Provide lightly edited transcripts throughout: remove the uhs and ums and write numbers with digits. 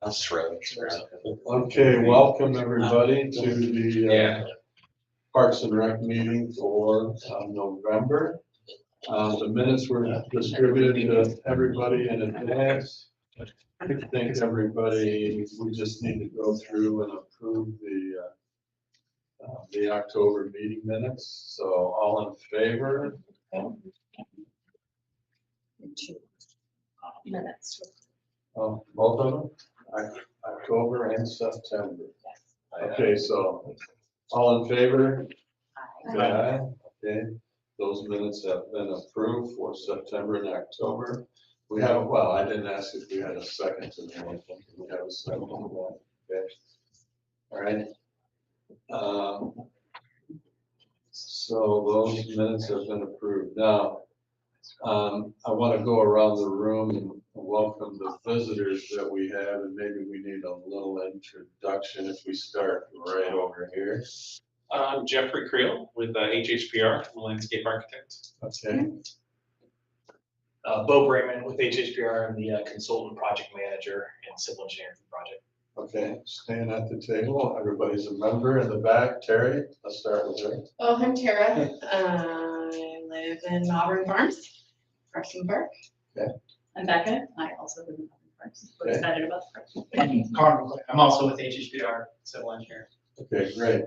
That's right. Okay, welcome everybody to the Yeah. Parks and Rec meeting for November. The minutes were distributed to everybody in advance. I think everybody, we just need to go through and approve the October meeting minutes. So all in favor? Minutes. Both of them? October and September. Okay, so all in favor? Aye. Okay, those minutes have been approved for September and October. We have, well, I didn't ask if we had a second to the motion. We have a second. Okay. All right. So those minutes have been approved. Now, I want to go around the room and welcome the visitors that we have, and maybe we need a little introduction if we start right over here. I'm Jeffrey Creel with HHPR, I'm a landscape architect. Okay. Bo Brayman with HHPR, I'm the consultant project manager and civil engineer for the project. Okay, staying at the table, everybody's a member in the back. Terry, let's start with her. Oh, I'm Tara. I live in Auburn Farms, Preston Park. Okay. I'm Becca. I also live in Auburn Farms. We're Okay. excited about the park. And Carmen, I'm also with HHPR, civil engineer. Okay, great.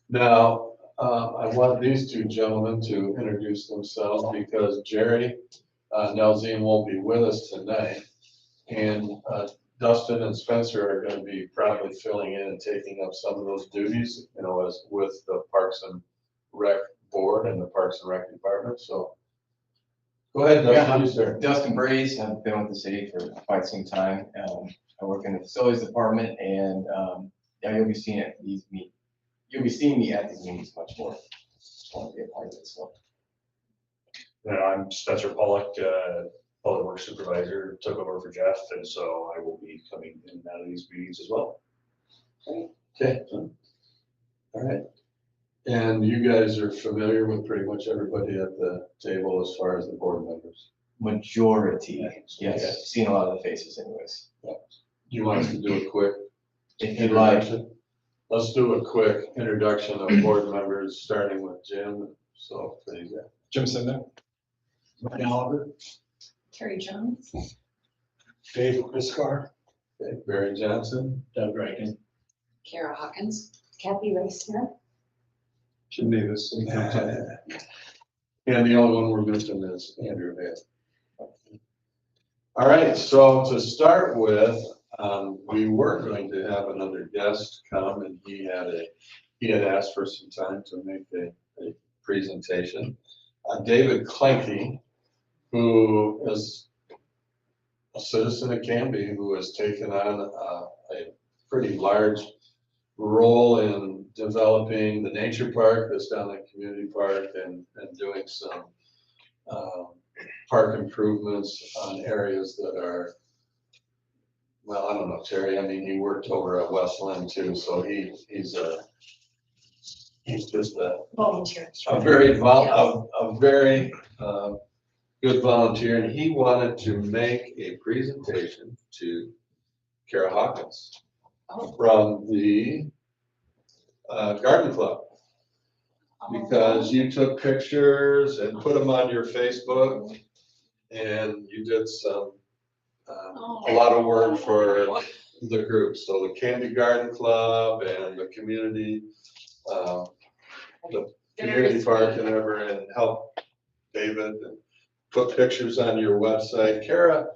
Now, I want these two gentlemen to introduce themselves because Jerry Nelzine won't be with us tonight. And Dustin and Spencer are going to be probably filling in and taking up some of those duties, you know, as with the Parks and Rec Board and the Parks and Rec Department. So go ahead, Dustin, you start. Dustin Braze, I've been with the city for quite some time. I work in the facilities department and, yeah, you'll be seeing it, you'll be seeing me at these meetings much more. Just want to be a part of it, so. I'm Spencer Pollock, Public Works Supervisor, took over for Jeff, and so I will be coming in and out of these meetings as well. Okay. All right. And you guys are familiar with pretty much everybody at the table as far as the board members. Majority, Okay. yes, seen a lot of the faces anyways. Do you want us to do a quick If you'd like, introduction? Let's do a quick introduction of board members, starting with Jim. So please, Jim Sinda. Ryan Oliver, Terry Jones. Dave Chriscar, okay, Barry Johnson. Doug Reagan. Kara Hawkins. Kathy Ray Smith. Jim Davis. And the only one we're missing is Andrew Hale. All right, so to start with, we were going to have another guest come, and he had asked for some time to make a presentation. David Klenke, who is a citizen of Canby, who has taken on a pretty large role in developing the nature park that's down at Community Park and doing some park improvements on areas that are, well, I don't know, Terry, I mean, he worked over at Westland too, so he's just Volunteer. a very good volunteer, and he wanted to make a presentation to Kara Hawkins from the Garden Club, because you took pictures and put them on your Facebook, and you did some a lot of work for the group. So the Canby Garden Club and the community park and ever, and help David and put pictures on your website. Kara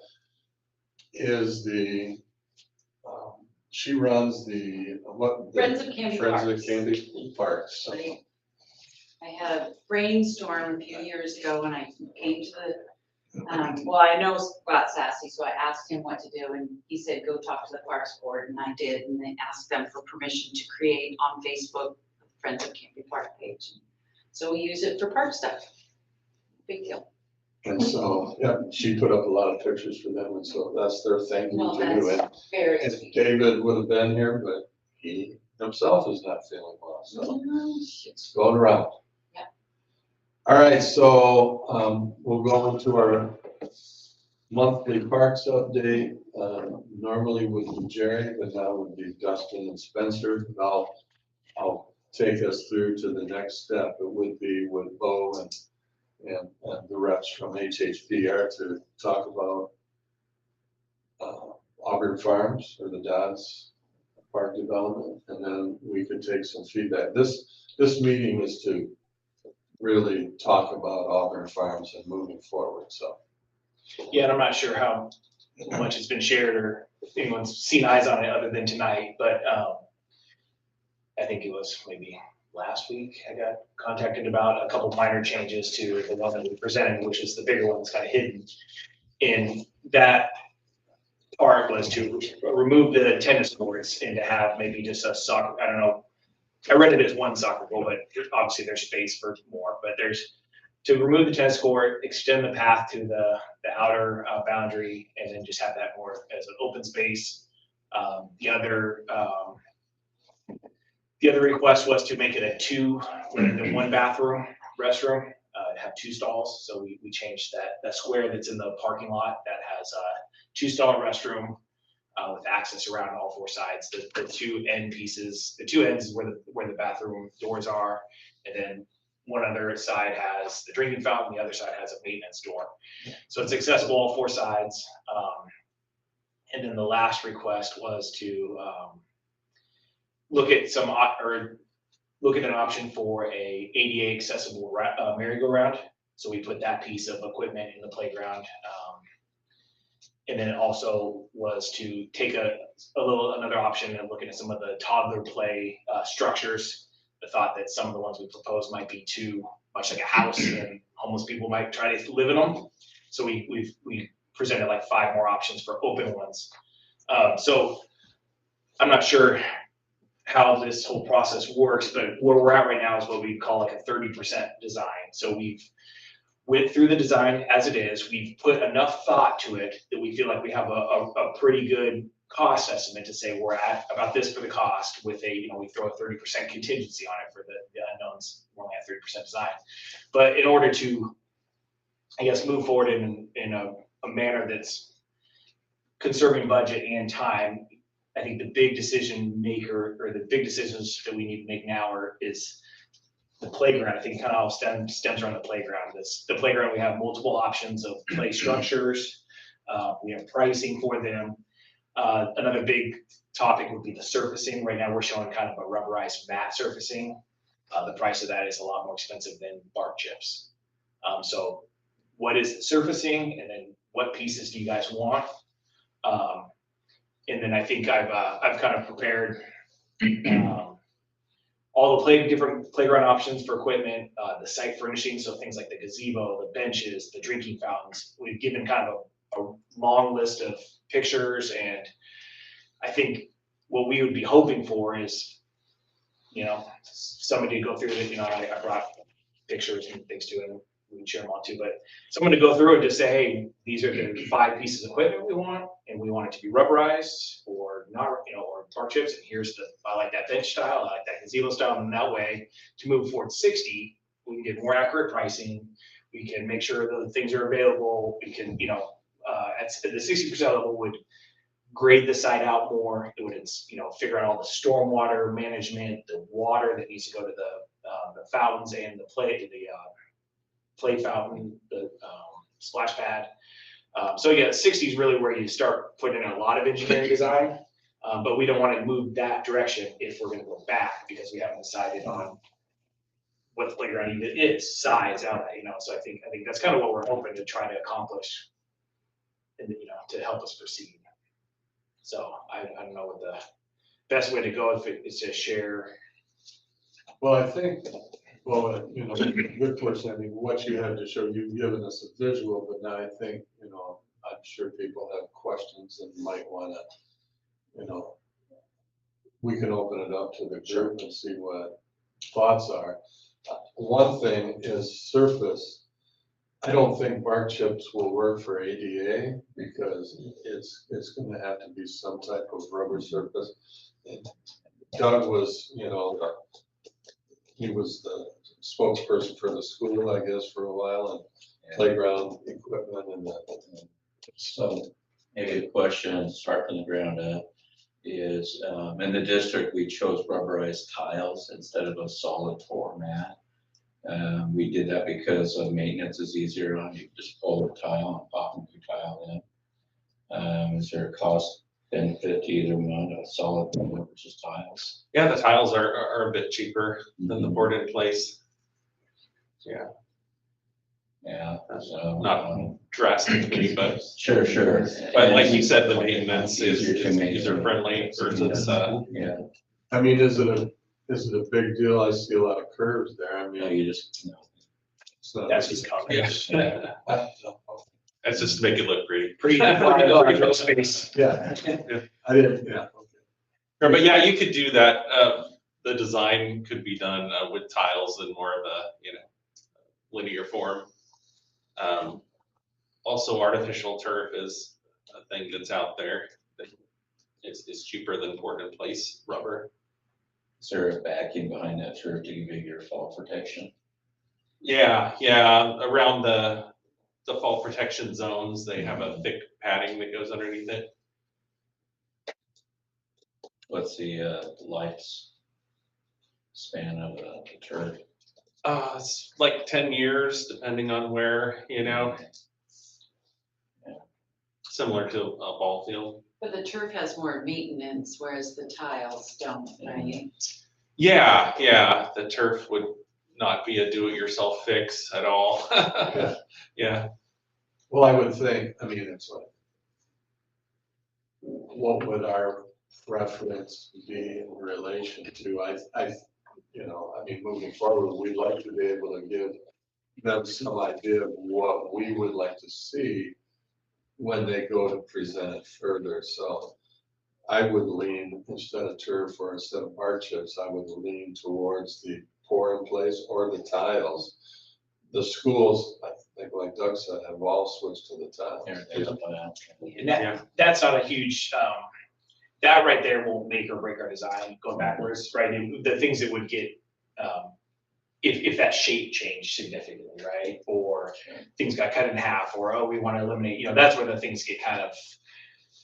is she runs the Friends of Canby Friends of Parks. Canby Parks. Right. I had a brainstorm a few years ago when I came to the, well, I know Scott Sassy, so I asked him what to do, and he said, go talk to the Parks Board, and I did, and then asked them for permission to create on Facebook the Friends of Canby Park page. So we use it for park stuff. Big deal. And so, yeah, she put up a lot of pictures for them, and so that's their thank you Well, to you. that's very And sweet. David would have been here, but he himself is not feeling well, so it's going around. Yeah. All right, so we'll go into our monthly parks update. normally would be Jerry, but now would be Dustin and Spencer. And I'll take us through to the next step. It would be with Bo and the reps from HHPR to talk about Auburn Farms or the Dodds Park development, and then we could take some feedback. This meeting is to really talk about Auburn Farms and moving forward, so. Yeah, and I'm not sure how much has been shared or if anyone's seen eyes on it other than tonight, but I think it was maybe last week I got contacted about a couple minor changes to the one that we presented, which is the bigger one that's kind of hidden. And that part was to remove the tennis courts and to have maybe just a soccer, I don't know, I read it as one soccer goal, but obviously there's space for more, but there's to remove the tennis court, extend the path to the outer boundary, and then just have that more as an open space. The other request was to make it a two, rather than one bathroom restroom, have two stalls. So we changed that square that's in the parking lot that has a 2-stall restroom with access around all 4 sides. The two end pieces, the two ends is where the bathroom doors are, and then one other side has the drinking fountain, the other side has a maintenance door. So it's accessible all 4 sides. And then the last request was to look at an option for a ADA accessible merry-go-round. So we put that piece of equipment in the playground. And then it also was to take another option and looking at some of the toddler play structures. The thought that some of the ones we proposed might be too much like a house and homeless people might try to live in them. So we presented like 5 more options for open ones. So I'm not sure how this whole process works, but where we're at right now is what we call like a 30% design. So we've went through the design as it is. We've put enough thought to it that we feel like we have a pretty good cost estimate to say we're at about this for the cost with we throw a 30% contingency on it for the unknowns. We're only at 30% design. But in order to, I guess, move forward in a manner that's conserving budget and time, I think the big decision maker or the big decisions that we need to make now is the playground. I think kind of all stems around the playground. The playground, we have multiple options of play structures. We have pricing for them. Another big topic would be the surfacing. Right now we're showing kind of a rubberized mat surfacing. The price of that is a lot more expensive than bark chips. So what is the surfacing, and then what pieces do you guys want? And then I think I've kind of prepared all the different playground options for equipment, the site furnishing, so things like the gazebo, the benches, the drinking fountains. We've given kind of a long list of pictures, and I think what we would be hoping for is, somebody to go through it. I brought pictures and things too, and we can share them all too, but someone to go through and just say, hey, these are the 5 pieces of equipment we want, and we want it to be rubberized or not, or bark chips, and I like that bench style, I like that gazebo style, and that way, to move forward 60, we can get more accurate pricing, we can make sure that the things are available, we can, at the 60% level would grade the site out more, it would, figure out all the stormwater management, the water that needs to go to the fountains and the play fountain, the splash pad. So yeah, 60 is really where you start putting in a lot of engineering design, but we don't want to move that direction if we're going to go back because we haven't decided on what the playground even is, size, out, So I think that's kind of what we're hoping to try to accomplish, and to help us proceed. So I don't know what the best way to go if it's to share. Well, I think, good question. I mean, what you had to show, you've given us a visual, but now I think, I'm sure people have questions and might want to, we can open it up to the group and see what thoughts are. One thing is surface. I don't think bark chips will work for ADA because it's going to have to be some type of rubber surface. And Doug was, he was the spokesperson for the school, I guess, for a while, and playground equipment and some maybe a question, start from the ground up, is, in the district, we chose rubberized tiles instead of a solid floor mat. We did that because maintenance is easier on you, just pull the tile and pop a new tile in. Is there a cost benefit to either one, a solid floor versus tiles? Yeah, the tiles are a bit cheaper than the board in place. Yeah, so. Not drastically, but Sure. But like you said, the maintenance is Easier to maintain. user friendly versus, Yeah, I mean, is it a big deal? I see a lot of curves there. I no, mean, you just, no. it's not. That's just coverage. yeah, that's just to make it look pretty. Pretty large space. Yeah, I didn't, yeah, okay. But yeah, you could do that. The design could be done with tiles in more of a, linear form. Also, artificial turf is a thing that's out there. That is cheaper than poured in place rubber. Is there a backing behind that turf to give you your fall protection? Yeah, around the fall protection zones, they have a thick padding that goes underneath it. What's the life span of the turf? It's like 10 years, depending on where, similar to a ball field. But the turf has more maintenance, whereas the tiles don't, right? Yeah, the turf would not be a do-it-yourself fix at all. Yeah, Well, I would think, I mean, it's like, what would our preference be in relation to, I mean, moving forward, we'd like to be able to give them some idea of what we would like to see when they go to present it further, so I would lean, instead of turf or instead of bar chips, I would lean towards the pour in place or the tiles. The schools, I think like Doug said, have all switched to the tiles. Everything's up and down. And that's not a huge, that right there won't make or break our design going backwards, right? And the things that would get, if that shape changed significantly, right? Or things got cut in half, or, oh, we want to eliminate, that's where the things get kind of,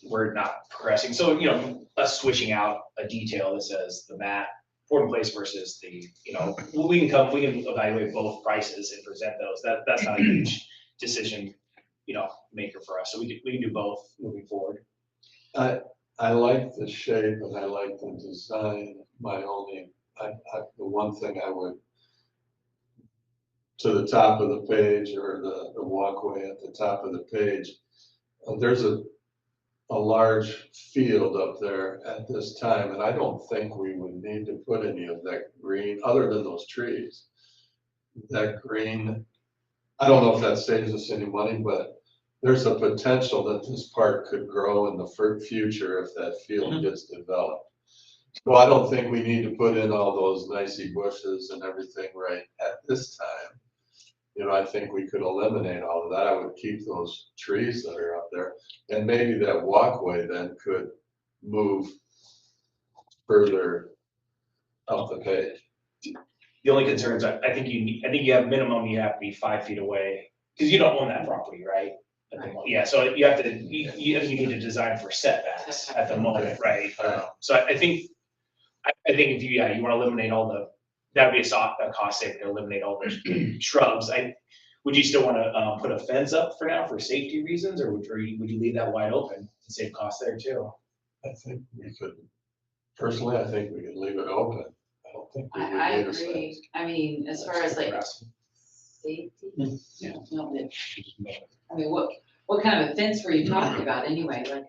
we're not progressing. So, us switching out a detail that says the mat poured in place versus the, we can evaluate both prices and present those. That's not a huge decision, maker for us. So we can do both moving forward. I like the shape and I like the design. The one thing I would, to the top of the page or the walkway at the top of the page, there's a large field up there at this time, and I don't think we would need to put any of that green, other than those trees. That green, I don't know if that saves us any money, but there's a potential that this park could grow in the future if that field gets developed. So I don't think we need to put in all those nicey bushes and everything right at this time. I think we could eliminate all of that. I would keep those trees that are up there. And maybe that walkway then could move further up the page. The only concerns, I think you have minimum, you have to be 5 feet away, because you don't own that property, right? Yeah, so you have to, you need to design for setbacks at the moment, right? So I think if you want to eliminate that'd be a cost saving to eliminate all those shrubs. Would you still want to put a fence up for now for safety reasons, or would you leave that wide open and save costs there too? I think we could, personally, I think we could leave it open. I don't think we would I need a agree. fence. I mean, as far as like safety, Yeah. no, I mean, what kind of a fence were you talking about anyway? Like,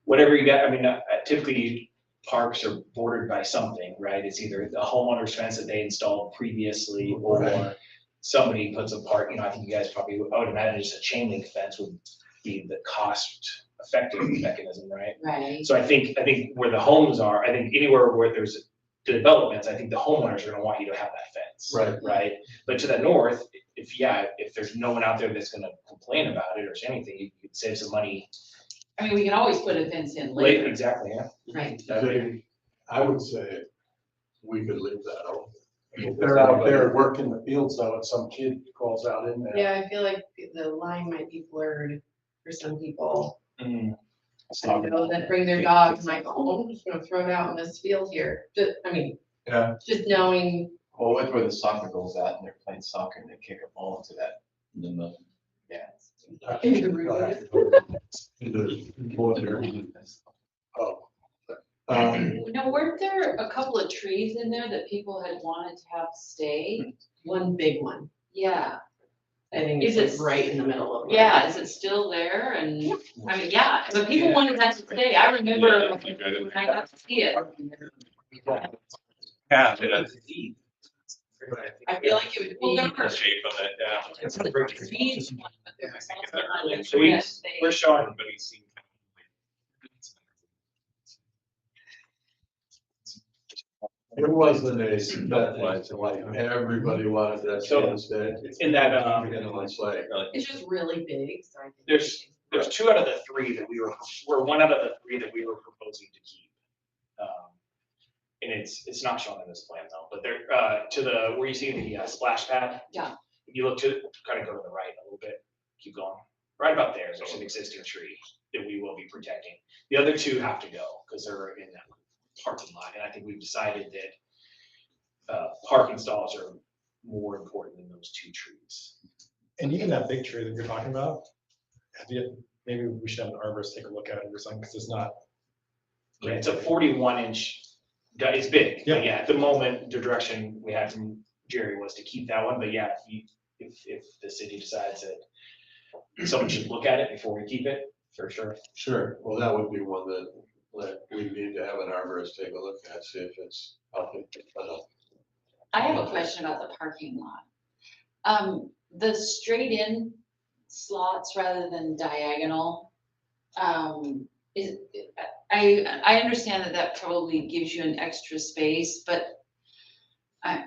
Whatever you got, I mean, typically parks are bordered by something, right? It's either the homeowner's fence that they installed previously, or Right. somebody puts a park, I think you guys probably, I would imagine just a chain link fence would be the cost effective mechanism, right? right, So I think where the homes are, I think anywhere where there's developments, I think the homeowners are gonna want you to have that fence. Right. Right? But to the north, if there's no one out there that's gonna complain about it or say anything, you could save some money. I mean, we can always put a fence in later, Exactly, yeah. right? I would say we could leave that open. If they're out there working the fields though, and some kid crawls out in there. Yeah, I feel like the line might be blurred for some people. Mm. I know that bring their dogs, and like, oh, I'm just gonna throw it out in this field here. Just, I mean, Yeah. just knowing, Well, that's where the soccer goal's at, and they're playing soccer, and they kick a ball into that. The middle. Oh. No, weren't there a couple of trees in there that people had wanted to have stay? one big one, Yeah, I think Is it's it- like right in the middle of. yeah, is it still there? And, I mean, yeah, but people wanted that to stay. I remember Yeah, when you got it. I got to see it. Yeah, I feel like it would Well, be. there the were shape of it, yeah. trees, but there was also one So we- that they- We're showing, Everybody seemed It wasn't a set place, like everybody wanted that So, to stay. in that, It's like, It's just really big, so I think. there's two out of the three that we were one out of the three that we were proposing to keep. And it's not shown in this plan though, but they're, to the, where you see the splash pad. Yeah. If you look to, kind of go to the right a little bit, keep going, right about there's an existing tree that we will be protecting. The other two have to go, because they're in that parking lot, and I think we've decided that parking stalls are more important than those two trees. And even that big tree that you're talking about, maybe we should have an arborist take a look at it or something, because it's not. Yeah, it's a 41-inch, it's big, Yeah. but yeah, at the moment, the direction we had from Jerry was to keep that one, but yeah, if the city decides that someone should look at it before we keep it, for sure. sure, well, that would be one that we need to have an arborist take a look at, see if it's healthy. I have a question about the parking lot. The straight in slots rather than diagonal, is, I understand that that probably gives you an extra space, but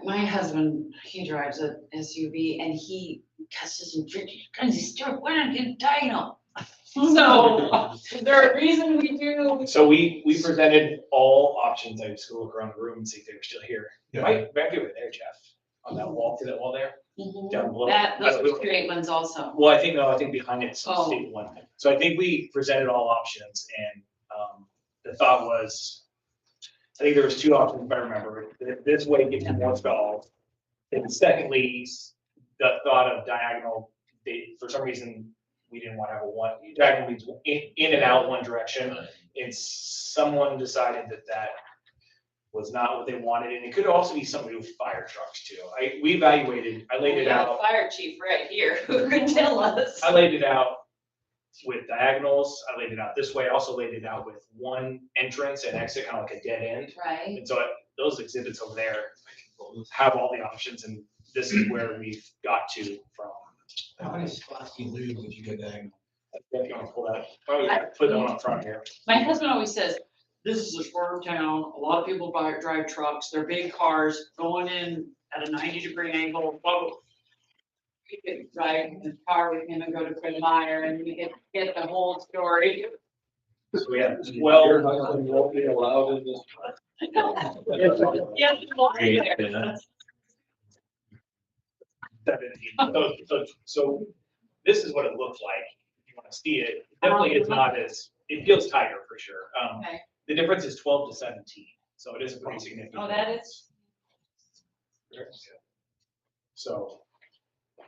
my husband, he drives a SUV and he cusses and kinds of stuff, why not get diagonal? So, is there a reason we do? So we presented all options, I just go look around the room and see if they were still here. Yeah. Might be over there, Jeff, on that wall, see that wall there? Down below. Those are straight ones also. Well, I think behind it's Oh. state one. So I think we presented all options and, the thought was, I think there was two options, if I remember, this way gives you more stalls. And secondly, the thought of diagonal, for some reason, we didn't want to have a one, diagonal means in and out one direction. And someone decided that was not what they wanted, and it could also be something with fire trucks too. We evaluated, I laid We it have a out. fire chief right here who could tell us. I laid it out with diagonals, I laid it out this way, I also laid it out with one entrance and exit, kind of like a dead end. Right, And so those exhibits over there have all the options, and this is where we've got to from. How many spots do you lose if you go diagonal? If you want to pull that, put that one up front here. my husband always says, this is a farm town, a lot of people drive trucks, they're big cars going in at a 90-degree angle, blah, blah. We could drive in the car with him and go to Fred Meyer and we could get the whole story. So we have Your 12, husband won't be allowed in this. Yeah, well, there. 17. So this is what it looks like, if you want to see it. Definitely it's not as, it feels tighter for sure. Okay. The difference is 12 to 17, so it is a pretty significant. Oh, that is, So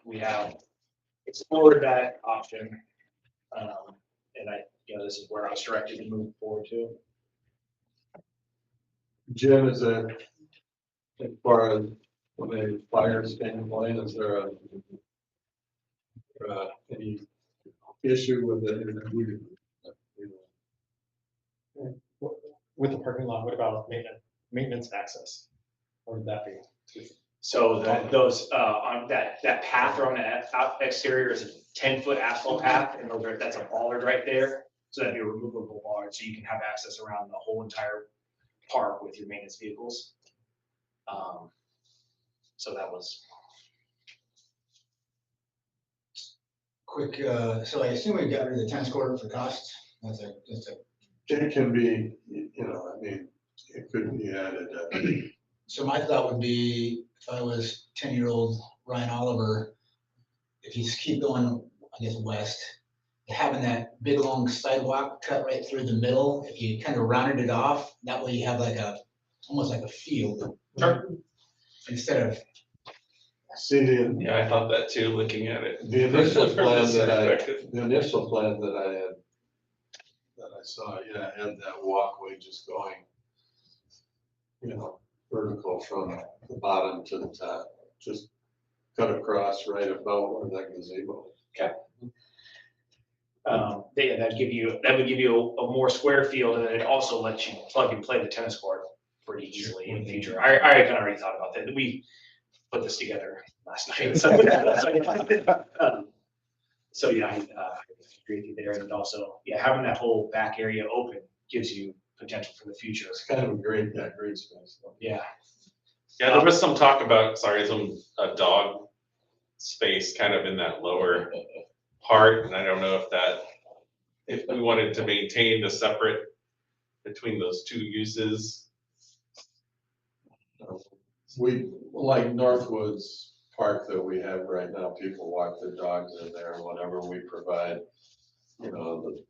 we have explored that option. And this is where I was directed to move forward to. Jim, is there, as far as from a fire standpoint, is there any issue with it? With the parking lot, what about maintenance access? What would that be? So on that path or on the exterior is a 10-foot asphalt path, and that's a bollard right there. So that'd be a removable bollard, so you can have access around the whole entire park with your maintenance vehicles. So that was. Quick, so I assume we got rid of the tennis court for costs. That's just a. It can be, I mean, it could be added. So my thought would be, if I was 10-year-old Ryan Oliver, if you keep going, I guess, west, having that big long sidewalk cut right through the middle, if you kind of rounded it off, that way you have like a, almost like a field. Sure. Instead of, See, Yeah, I thought that too, looking at it. the initial From plan this that perspective. the initial plan that I saw, yeah, had that walkway just going, vertical from the bottom to the top, just cut across right about where that gazebo. Yeah, that would give you a more square field, and then it also lets you plug and play the tennis court pretty easily in the future. I kind of already thought about that. We put this together last night. So yeah, I agree with you there. And also, yeah, having that whole back area open gives you potential for the future. It's kind of a great space. Yeah. Yeah, there was some talk about, a dog space kind of in that lower part, and I don't know if we wanted to maintain the separate between those two uses. We, like Northwoods Park that we have right now, people walk their dogs in there whenever we provide, the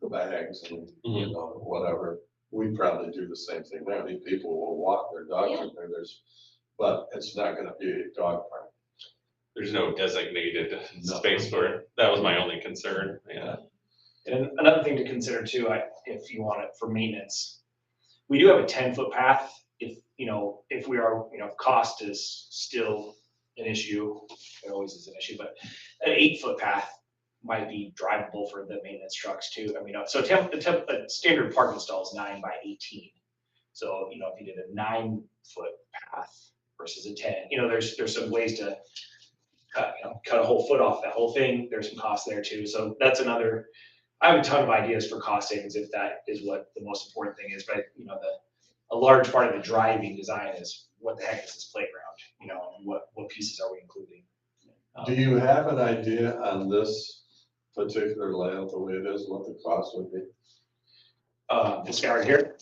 bags and, whatever. We probably do the same thing there. These people will walk their dogs in there. But it's not gonna be a dog park. There's no designated No. space for it. That was my only concern, yeah. And another thing to consider too, if you want it for maintenance, we do have a 10-foot path. If we are, cost is still an issue, it always is an issue, but an 8-foot path might be drivable for the maintenance trucks too. I mean, so a standard parking stall is 9 by 18. So, if you did a 9-foot path versus a 10, there's some ways to cut a whole foot off that whole thing. There's some cost there too. So that's another, I have a ton of ideas for cost savings if that is what the most important thing is. But, a large part of the driving design is what the heck is this playground, and what pieces are we including? Do you have an idea on this particular layout, the way it is, what the cost would be? This guy right here.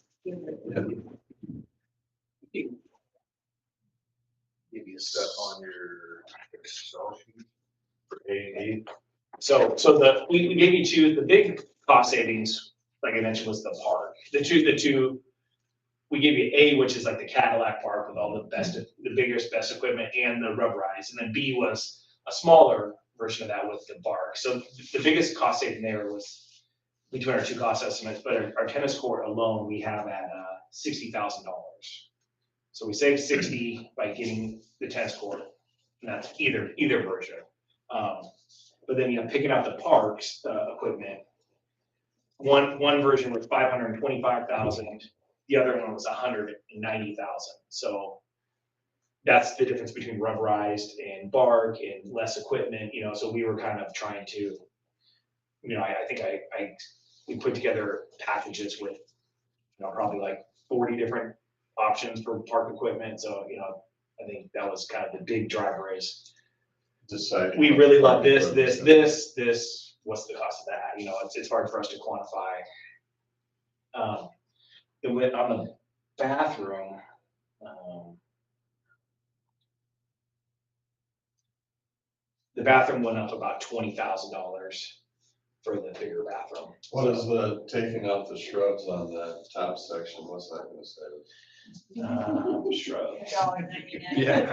Give you stuff on your Excel sheet for A&E. So we gave you two, the big cost savings, like I mentioned, was the park. The two, we gave you A, which is like the Cadillac park with all the biggest, best equipment and the rubberized. And then B was a smaller version of that with the bark. So the biggest cost saving there was between our two cost estimates, but our tennis court alone, we have at $60,000. So we saved 60 by getting the tennis court, and that's either version. But then, picking out the parks, equipment, one version was 525,000, the other one was 190,000. So that's the difference between rubberized and bark and less equipment, so we were kind of trying to, I think we put together packages with, probably like 40 different options for park equipment. So, I think that was kind of the big driver is Deciding. we really love this, what's the cost of that? It's hard for us to quantify. On the bathroom, the bathroom went up about $20,000 for the bigger bathroom. What is the taking out the shrubs on the top section, what's that gonna say? Shrubs. Yeah.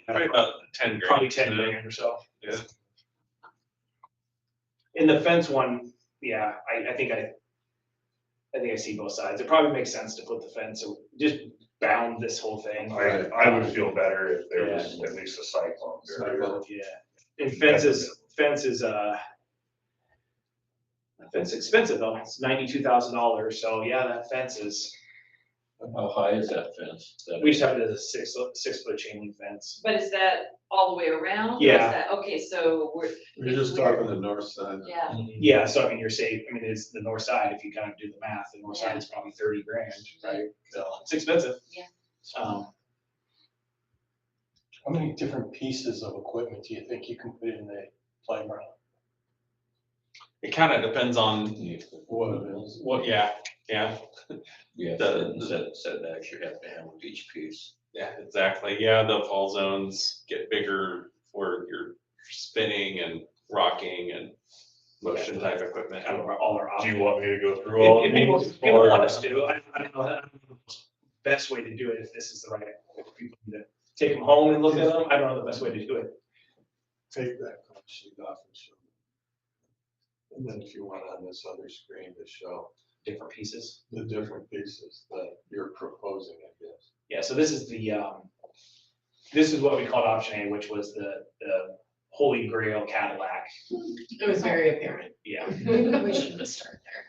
Probably about 10 grand. Probably 10 grand or so. Yeah. In the fence one, yeah, I think I see both sides. It probably makes sense to put the fence, so just bound this whole thing. I would feel better if there was at least a cyclone barrier. Yeah, and fence is expensive though. It's $92,000. So yeah, that fence is. How high is that fence? We just have it as a 6-foot chain link fence. But is that all the way around? Or is Yeah. that- Okay, so You're just talking the north side. Yeah, Yeah, so I mean, you're safe. I mean, it's the north side. If you kind of do the math, the north side is probably 30 grand, right? So it's expensive. Yeah. How many different pieces of equipment do you think you can put in the playground? It kind of depends on What it is. yeah. Yeah, setbacks you have to have with each piece. Yeah, exactly. Yeah, the fall zones get bigger for your spinning and rocking and motion type equipment. kind of all our Do options. you want me to go through all? If of people these, people or- want us to, I don't know, the best way to do it, if this is the right, if people need to take them home and look at them, I don't know the best way to do it. Take that cover sheet off and show. And then if you want on this other screen to show Different pieces. the different pieces that you're proposing, I guess. Yeah, so this is this is what we called option A, which was the holy grail Cadillac. It was very apparent. Yeah. Maybe we should just start there.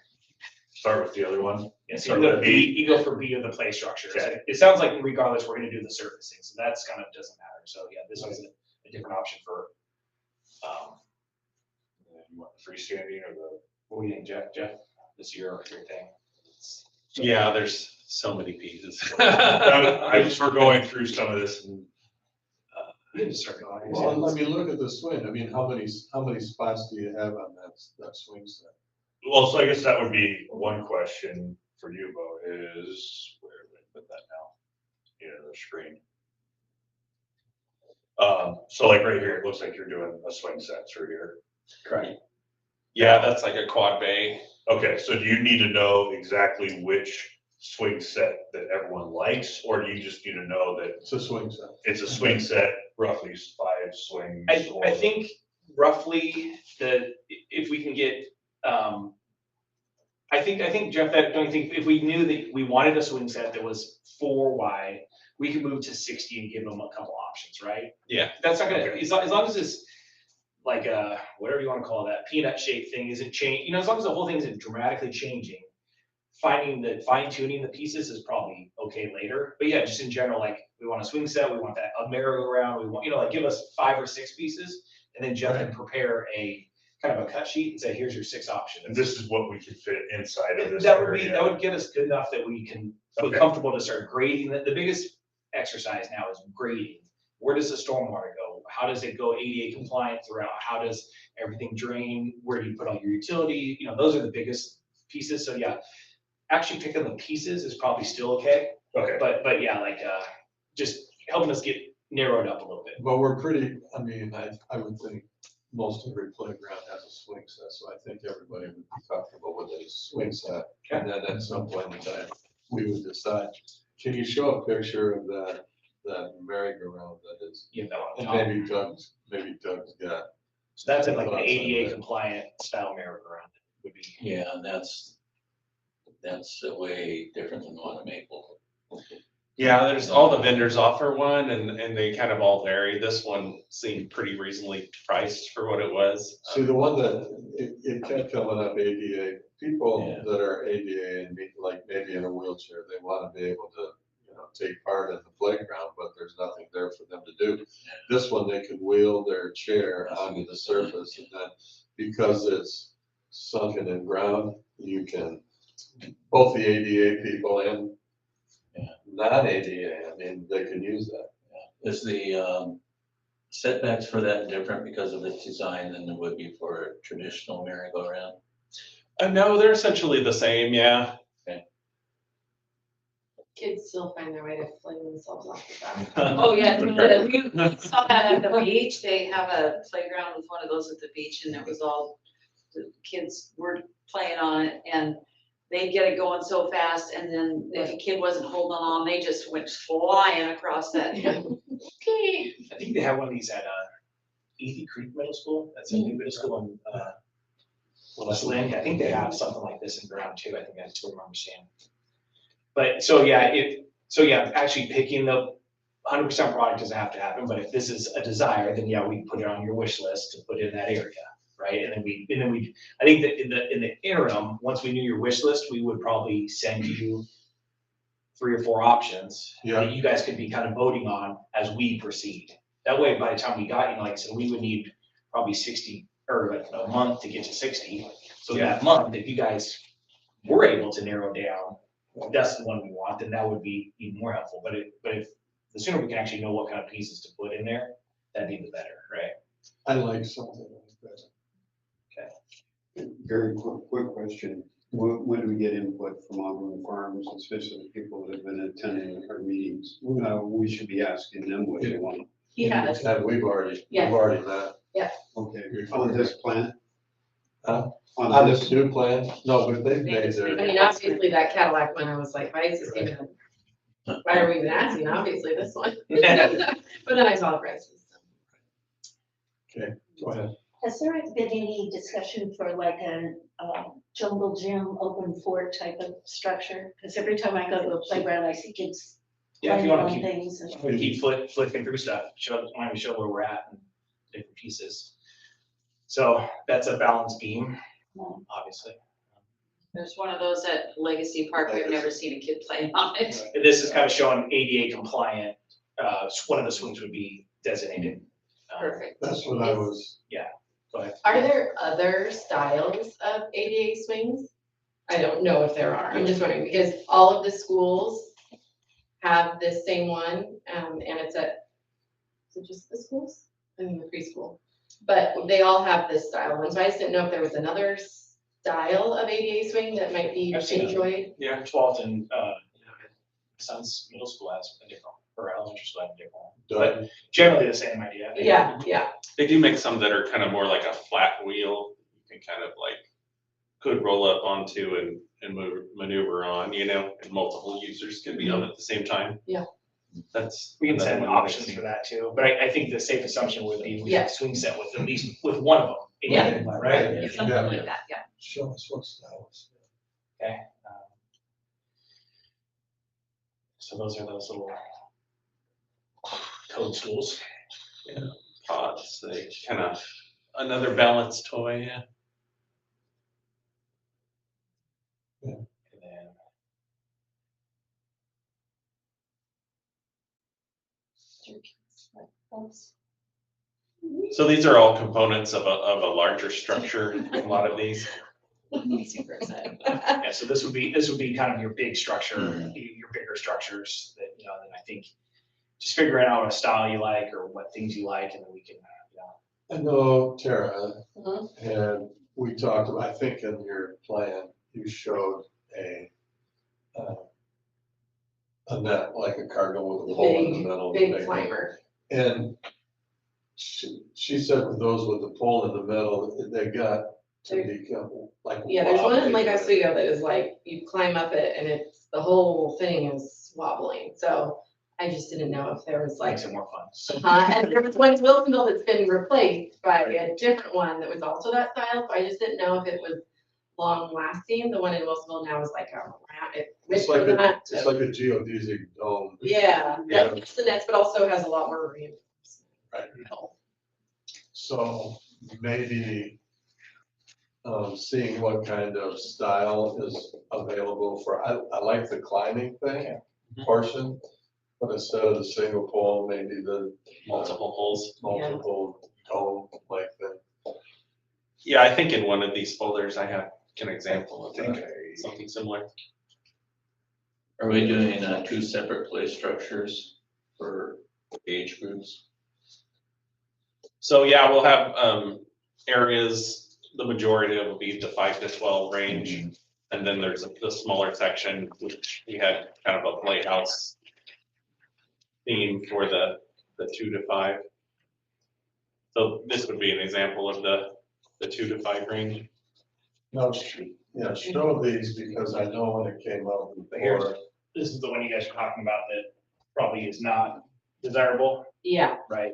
Start with the other one. Yeah, so Start you go with to B. B, you go for B of the play structure. So Okay. it sounds like regardless, we're gonna do the surfacing, so that's kind of doesn't matter. So yeah, this was a different option for, You want the freestanding or the? what do you think, Jeff? This is your thing. Yeah, there's so many pieces. I just were going through some of this and You can just start going. Well, I mean, look at the swing. I mean, how many spots do you have on that swing set? well, so I guess that would be one question for you, Bo, is where did I put that now? You know, the screen. So like right here, it looks like you're doing a swing set through here. Correct. Yeah, that's like a quad bay. Okay, so do you need to know exactly which swing set that everyone likes, or do you just need to know that It's a swing set. it's a swing set, roughly 5 swings? I or- think roughly if we can get, I think Jeff, that don't you think if we knew that we wanted a swing set that was 4 wide, we could move to 60 and give them a couple options, right? Yeah. That's not gonna, Okay. as long as it's like whatever you wanna call that, peanut shaped thing isn't change, as long as the whole thing isn't dramatically changing, fine tuning the pieces is probably okay later. But yeah, just in general, like we want a swing set, we want that a merry-go-round, we want, like give us 5 or 6 pieces, and then Jeff can prepare a kind of a cut sheet and say, here's your 6 options. And this is what we could fit inside of this That would be, area. that would get us good enough that we can feel Okay. comfortable to start grading. The biggest exercise now is grading. Where does the stormwater go? How does it go ADA compliant throughout? How does everything drain? Where do you put all your utility? Those are the biggest pieces. So yeah, actually picking the pieces is probably still okay. Okay, But yeah, like, just helping us get narrowed up a little bit. But we're pretty, I mean, I would think most every playground has a swing set, so I think everybody would be comfortable with a swing set. And then at some point in time, we would decide. Can you show a picture of that merry-go-round that is? You know, And top. maybe Doug's got. So that's in like an thoughts on ADA that. compliant style merry-go-round would be. Yeah, and that's way different than one at Maple. Yeah, there's all the vendors offer one and they kind of all vary. This one seemed pretty reasonably priced for what it was. See, the one that, it kept coming up ADA, people Yeah. that are ADA and like maybe in a wheelchair, they want to be able to, take part in the playground, but there's nothing there for them to do. This one, they could wheel their chair onto the surface and then, because it's sunken in ground, you can, both the ADA people and non-ADA, I mean, they can use that. Is the setbacks for that different because of its design than there would be for a traditional merry-go-round? No, they're essentially the same, yeah. Kids still find their way to fling themselves off the back. Oh, yeah, we saw that at the beach. They have a playground with one of those at the beach and it was all, the kids were playing on it and they'd get it going so fast and then if a kid wasn't holding on, they just went flying across that. Okay. I think they have one of these at Ethy Creek Middle School. That's a new middle school in West Lynn. I think they have something like this in Brown too. I think that's what I remember seeing. But so yeah, actually picking the 100% product doesn't have to happen. But if this is a desire, then yeah, we put it on your wish list to put in that area, right? And then we I think that in the interim, once we knew your wish list, we would probably send you 3 or 4 options Yeah. that you guys could be kind of voting on as we proceed. That way, by the time we got you, like I said, we would need probably 60 or like a month to get to 60. So that month, if you guys were able to narrow down, that's the one we want, then that would be even more helpful. But if the sooner we can actually know what kind of pieces to put in there, that'd be the better, right? I like something like that. Very quick question. When do we get input from Auburn Farms, especially people that have been attending our meetings? We should be asking them what they want. He has. And we've already Yes. met. Okay, on this plan? On this new plan, no, but they've made I their, mean, obviously that Cadillac one, I was like, why is this even, why are we even asking? Obviously this one. But then I saw the prices. go ahead. Has there been any discussion for like a jungle gym, open fort type of structure? Because every time I go to a playground, I see kids Yeah, if you playing want on to things. and- keep flipping through stuff, why don't we show where we're at and different pieces. So that's a balance beam, obviously. There's one of those at Legacy Park. I've never seen a kid play on it. And this is kind of showing ADA compliant, one of the swings would be designated. Perfect. That's what I was, Go ahead. Are there other styles of ADA swings? I don't know if there are. I'm just wondering because all of the schools have this same one, and it's at, is it just the schools? I mean, the preschool. But they all have this style one, so I just didn't know if there was another style of ADA swing that might be I've seen it. enjoyed. Yeah, 12th and, son's middle school has a different, or elementary school has a different one. But generally the same idea. Yeah. They do make some that are kind of more like a flat wheel, you can kind of like, could roll up onto and maneuver on, and multiple users can be on at the same time. Yeah. That's. We can another send one that I've options seen. for that too, but I think the safe assumption would be we Yeah. have a swing set with at least, with one of them. Yeah. Right? Yeah, something like that, yeah. show us what styles. Okay. So those are those little toadstools. Pods, they kind of, another balance toy, yeah. And then So these are all components of a larger structure, a lot of these. Super excited. yeah, so this would be kind of your big structure, your bigger structures that, then I think just figuring out a style you like or what things you like, and then we can, I know Tara, Mhm. and we talked about, I think in your plan, you showed a net, like a cargo with a hole in the middle. Big climber. And she said with those with the pole in the middle, they got to become like. Yeah, there's one in Lake wobbly. Oswego that is like, you climb up it and it's, the whole thing is wobbling, so I just didn't know if there was like. makes it more fun. And there was one in Wilsonville that's been replaced by a different one that was also that style, so I just didn't know if it was long lasting. The one in Wilsonville now is like a round, It's like it's like a geodesic dome. Yeah, Yeah. that's the nets, but also has a lot more reinforcement. Right. So maybe seeing what kind of style is available for, I like the climbing thing portion, but instead of the single pole, maybe the Multiple holes. multiple dome like that. Yeah, I think in one of these folders, I have an example of something similar. Are we doing two separate play structures for age groups? So yeah, we'll have areas, the majority of it will be the 5 to 12 range. And then there's the smaller section, which we had kind of a playhouse theme for the 2 to 5. So this would be an example of the 2 to 5 range. No, yeah, show these because I know when it came out before. This is the one you guys are talking about that probably is not desirable, Yeah, right?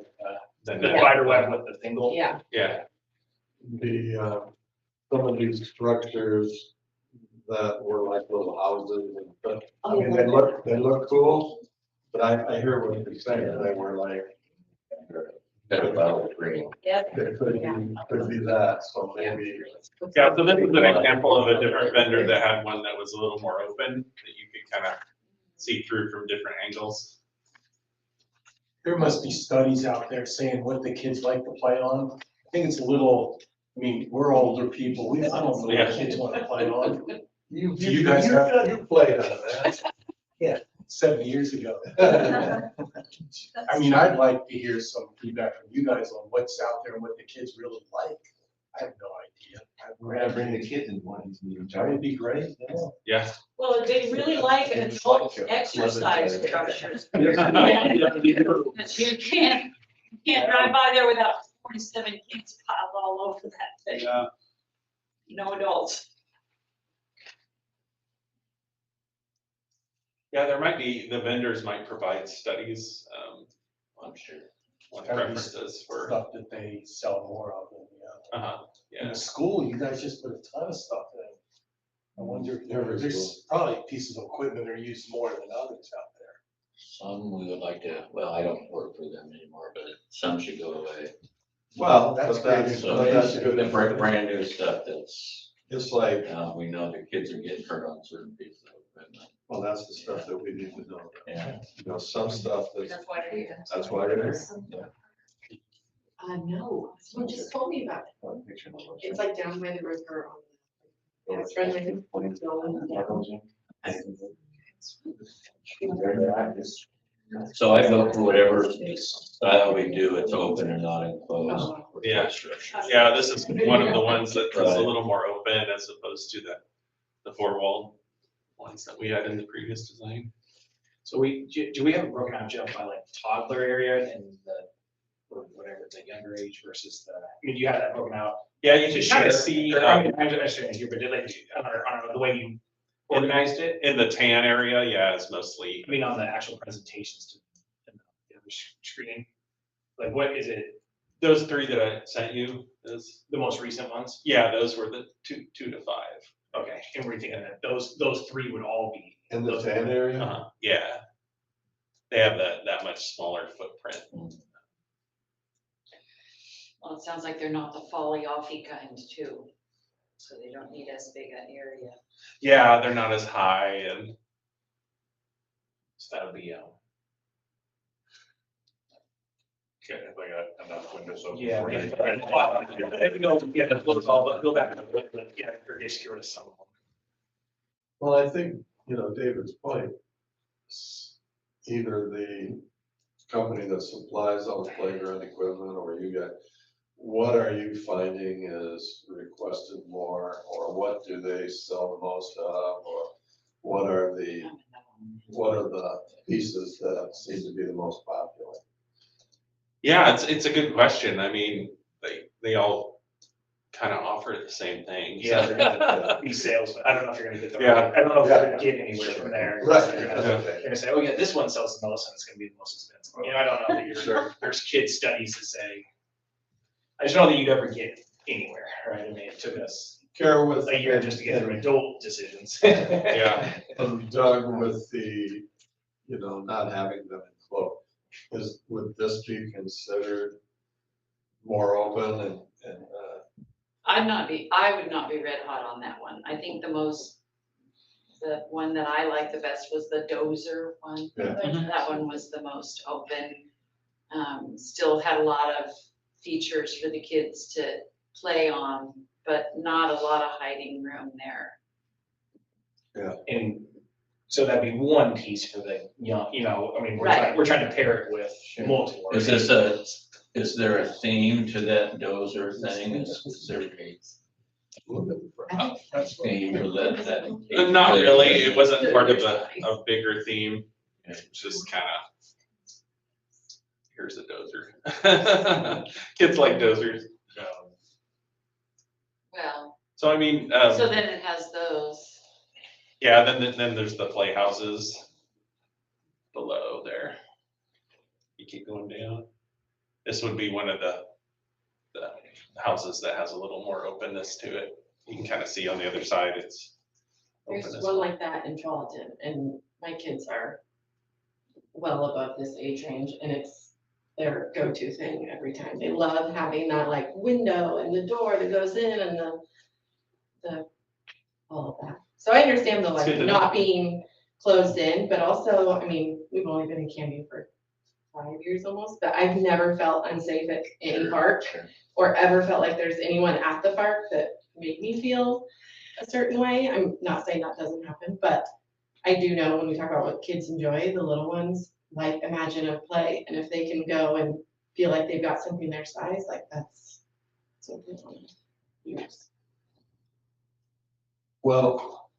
Then The the- spider web with the single. yeah. Yeah, The, some of these structures that were like little houses and, but, I mean, they look cool, but I hear what you're saying, they were like, Better about green. Yeah. it could be that, so maybe. yeah, so this is an example of a different vendor that had one that was a little more open, that you could kind of see through from different angles. There must be studies out there saying what the kids like to play on. I think it's a little, I mean, we're older people, I don't know what Yeah. kids want to play on. You guys have- you played on that. 7 years ago. I mean, I'd like to hear some feedback from you guys on what's out there and what the kids really like. I have no idea. We're gonna bring the kids in one of these meetings. That'd be great, yeah. Yeah. Well, they really like adult exercise structures. But you can't drive by there without 47 kids piled all over that thing. no adults. Yeah, there might be, the vendors might provide studies, I'm sure. on Gotta be preferences for, Stuff that they sell more of than, In yeah. the school, you guys just put a ton of stuff in. I wonder, Every there's probably pieces of equipment that are used more than others out there. Some we would like to, well, I don't work for them anymore, but some should go away. Well, That's but great So that's the good. brand new stuff that's, It's like, we know the kids are getting hurt on certain pieces of equipment. well, that's the stuff that we need to know. Yeah. You know, some stuff that's, That's why it is. that's why it is. No, someone just told me about it. It's like down by the river on. That's right, like, So I go for whatever style we do, it's open and not enclosed. Yeah. Yeah, this is one of the ones that's a little more open as opposed to the four wall ones that we had in the previous design. So do we have it broken out, Jeff, by like toddler area and or whatever, the younger age versus the, I mean, you have that broken out? Yeah, you can To kind of share, see, or, I mean, I'm just understanding here, but did like, I don't know, the way you organized it, in the tan area, yeah, it's mostly, I mean, on the actual presentations to the other screen, like what is it, those three that I sent you, those, the most recent ones? yeah, those were the two to five. Okay, and we're thinking that those three would all be. In the tan area? Yeah. They have that much smaller footprint. Well, it sounds like they're not the folly offy kind too, so they don't need as big an area. Yeah, they're not as high and So that'll be, Okay, if I got enough windows open. yeah. for you. Go back, yeah, or just give us some of them. Well, I think, David's point, either the company that supplies all the playground equipment or you got, what are you finding is requested more, or what do they sell the most of, or what are the pieces that seem to be the most popular? yeah, it's a good question. I mean, they all kind of offer the same thing. so- Yeah, they're gonna be salesmen. I don't know if you're gonna get the, Yeah. I don't know if you're gonna get anywhere from there. Right. They're gonna say, oh yeah, this one sells the most and it's gonna be the most expensive. I don't know that Sure. there's kid studies that say, I just don't think you'd ever get anywhere, right? I mean, it took us Carol, with a year just to get through adult decisions. Yeah. And Doug, with the, not having them enclosed, would this be considered more open and I would not be red hot on that one. I think the one that I liked the best was the Dozer one. Yeah. That one was the most open. Still had a lot of features for the kids to play on, but not a lot of hiding room there. And so that'd be one piece for the young, I mean, Right. we're trying to pair it with multiple. Is there a theme to that dozer thing? Is there a theme for that? Not really. It wasn't part of a bigger theme. It's just kind of, here's a dozer. Kids like dozers. Well, So I mean, so then it has those. yeah, then there's the playhouses below there. You keep going down. This would be one of the houses that has a little more openness to it. You can kind of see on the other side, it's open There's as one well. like that in Charlton, and my kids are well above this age range, and it's their go-to thing every time. They love having that like window and the door that goes in and the all of that. So I understand the It's good like to know. not being closed in, but also, I mean, we've only been in Canby for 5 years almost, but I've never felt unsafe at any park or ever felt like there's anyone at the park that made me feel a certain way. I'm not saying that doesn't happen, but I do know when we talk about what kids enjoy, the little ones like imaginative play. And if they can go and feel like they've got something their size, like that's what they want to use. Well,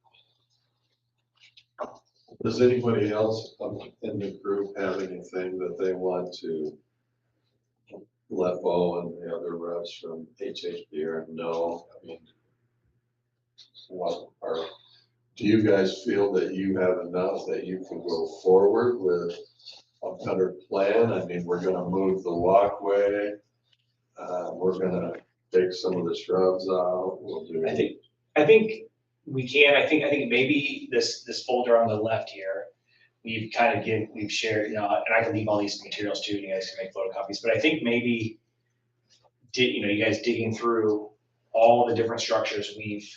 does anybody else in the group have anything that they want to let Bo and the other reps from HHBR know? I mean, what are, do you guys feel that you have enough that you can go forward with a better plan? I mean, we're gonna move the walkway. We're gonna take some of the shrubs out. We'll do. I think we can, I think maybe this folder on the left here, we've shared, and I can leave all these materials too, and you guys can make photocopies, but I think maybe you guys digging through all the different structures we've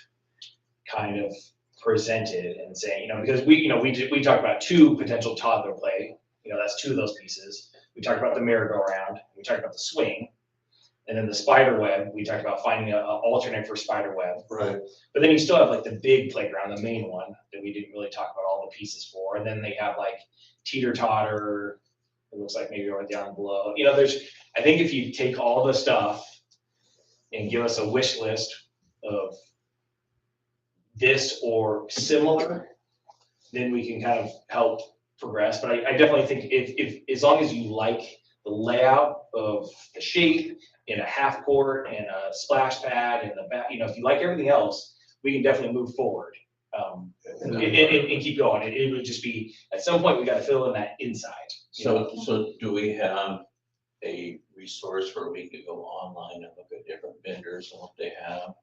kind of presented and saying, because we talked about 2 potential toddler play, that's 2 of those pieces. We talked about the merry-go-round, we talked about the swing, and then the spider web, we talked about finding an alternate for spider web. Right. But then you still have like the big playground, the main one that we didn't really talk about all the pieces for. And then they have like teeter totter. It looks like maybe over down below. I think if you take all the stuff and give us a wish list of this or similar, then we can kind of help progress. But I definitely think if as long as you like the layout of the shape in a half court and a splash pad and the back, if you like everything else, we can definitely move forward and keep going. It would just be, at some point, we got to fill in that inside. So do we have a resource where we could go online and look at different vendors and what they have?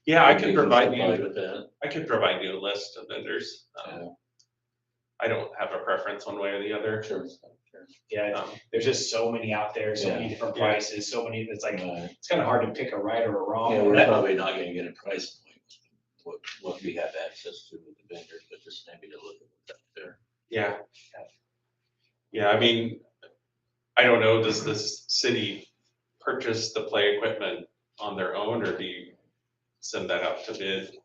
Yeah, I We could can provide supply you, with that. I could provide you a list of vendors. Yeah. I don't have a preference one way or the other. Sure. Yeah, there's just so many out there, so many different prices, so many, it's like, it's kind of hard to pick a right or a wrong. Yeah, we're probably not gonna get a price point, what we have access to with the vendors, but just maybe to look at what's out there. Yeah. Yeah, I mean, I don't know, does this city purchase the play equipment on their own, or do you send that out to bid?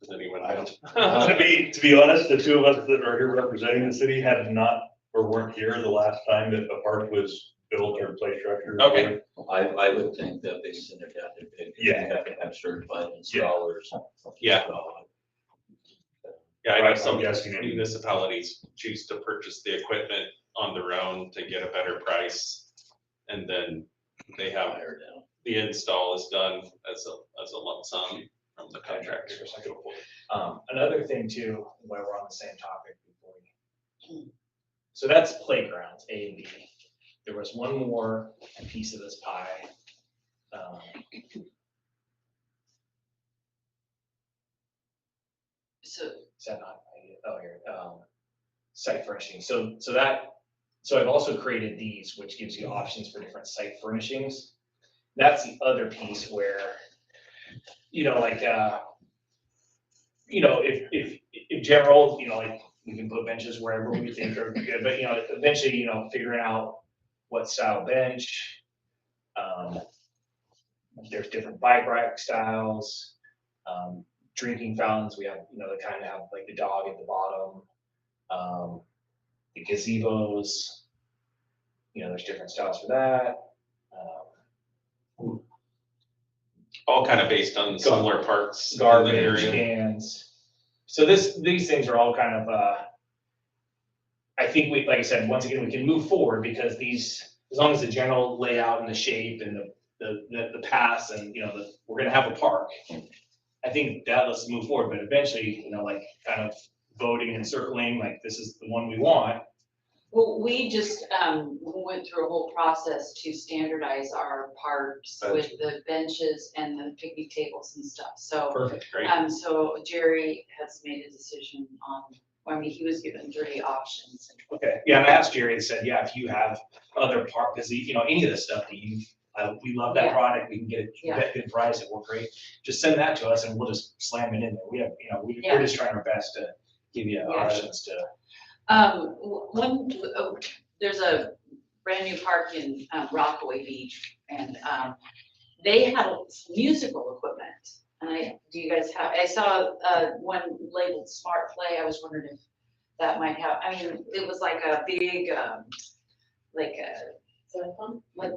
Does anyone know? To be honest, the 2 of us that are here representing the city have not, or weren't here the last time that the park was built or play structure. Okay. I would think that they send it out to bid, because you have to have certified installers. Yeah. Yeah, I know I'm some guessing municipalities choose to purchase the equipment on their own to get a better price. And then they have, the install is done as a lump sum from the contractor. Another thing too, while we're on the same topic before so that's playgrounds, A and B. There was one more piece of this pie. So, Is that not, here, site furnishing. So I've also created these, which gives you options for different site furnishings. That's the other piece where, if general, like we can put benches wherever we think are good, but eventually, figuring out what style bench. There's different bike rack styles, drinking fountains. We have, they kind of have like the dog at the bottom, the gazebos. There's different styles for that. All kind of based on similar parks. in the Garbage area. cans. So these things are all kind of, I think like I said, once again, we can move forward because these, as long as the general layout and the shape and the paths and, we're gonna have a park. I think that let's move forward, but eventually, like kind of voting and circling, like this is the one we want. well, we just, went through a whole process to standardize our parks with the benches and the picnic tables and stuff, so. Perfect, great. So Jerry has made a decision on, he was given 3 options. Okay, yeah, and I asked Jerry and said, yeah, if you have other park, because any of the stuff that we love that Yeah. product, we can get Yeah. a good price, it worked great. Just send that to us and we'll just slam it in there. We have, we're just trying our best to give you options to. There's a brand new park in Rockaway Beach, and they had musical equipment. And do you guys have, I saw one labeled Smart Play. I was wondering if that might have, it was like a big, like xylophone. And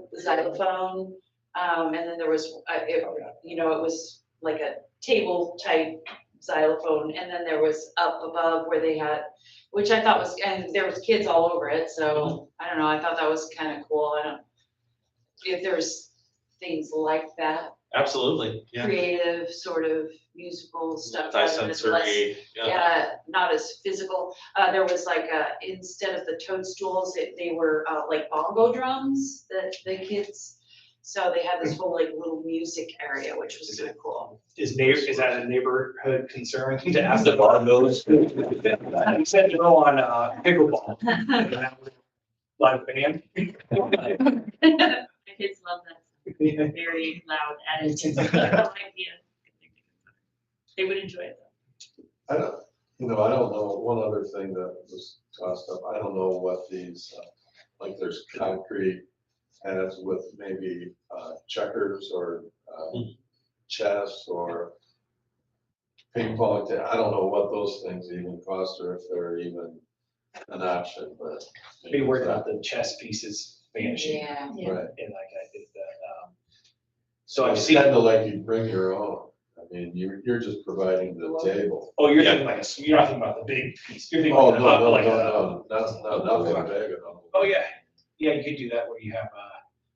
then there was, it was like a table type xylophone, and then there was up above where they had, which I thought was, and there was kids all over it, so I don't know, I thought that was kind of cool. I don't, if there's things like that Absolutely, yeah. creative sort of musical stuff. rather than less- Multi-sensory, yeah. Yeah, not as physical. There was like, instead of the toadstools, they were, like bongo drums that the kids, so they had this whole like little music area, which was kind of cool. Is that a neighborhood concern to ask the bongos? You said to go on pickleball. Live band. The kids love that, very loud attitude. They would enjoy it though. I don't know, one other thing that was tossed up, I don't know what these, like there's concrete pads with maybe checkers or chess or ping pong, I don't know what those things even cost or if they're even an option, but. Be worried about the chess pieces vanishing. Yeah. Right. And like I did that. So I've It's seen, kind of like you bring your own, I mean, you're just providing the table. oh, you're Yeah. thinking like, you're not thinking about the big piece, you're thinking Oh, like, no, no, like no, nothing big enough. oh, yeah, yeah, you could do that where you have,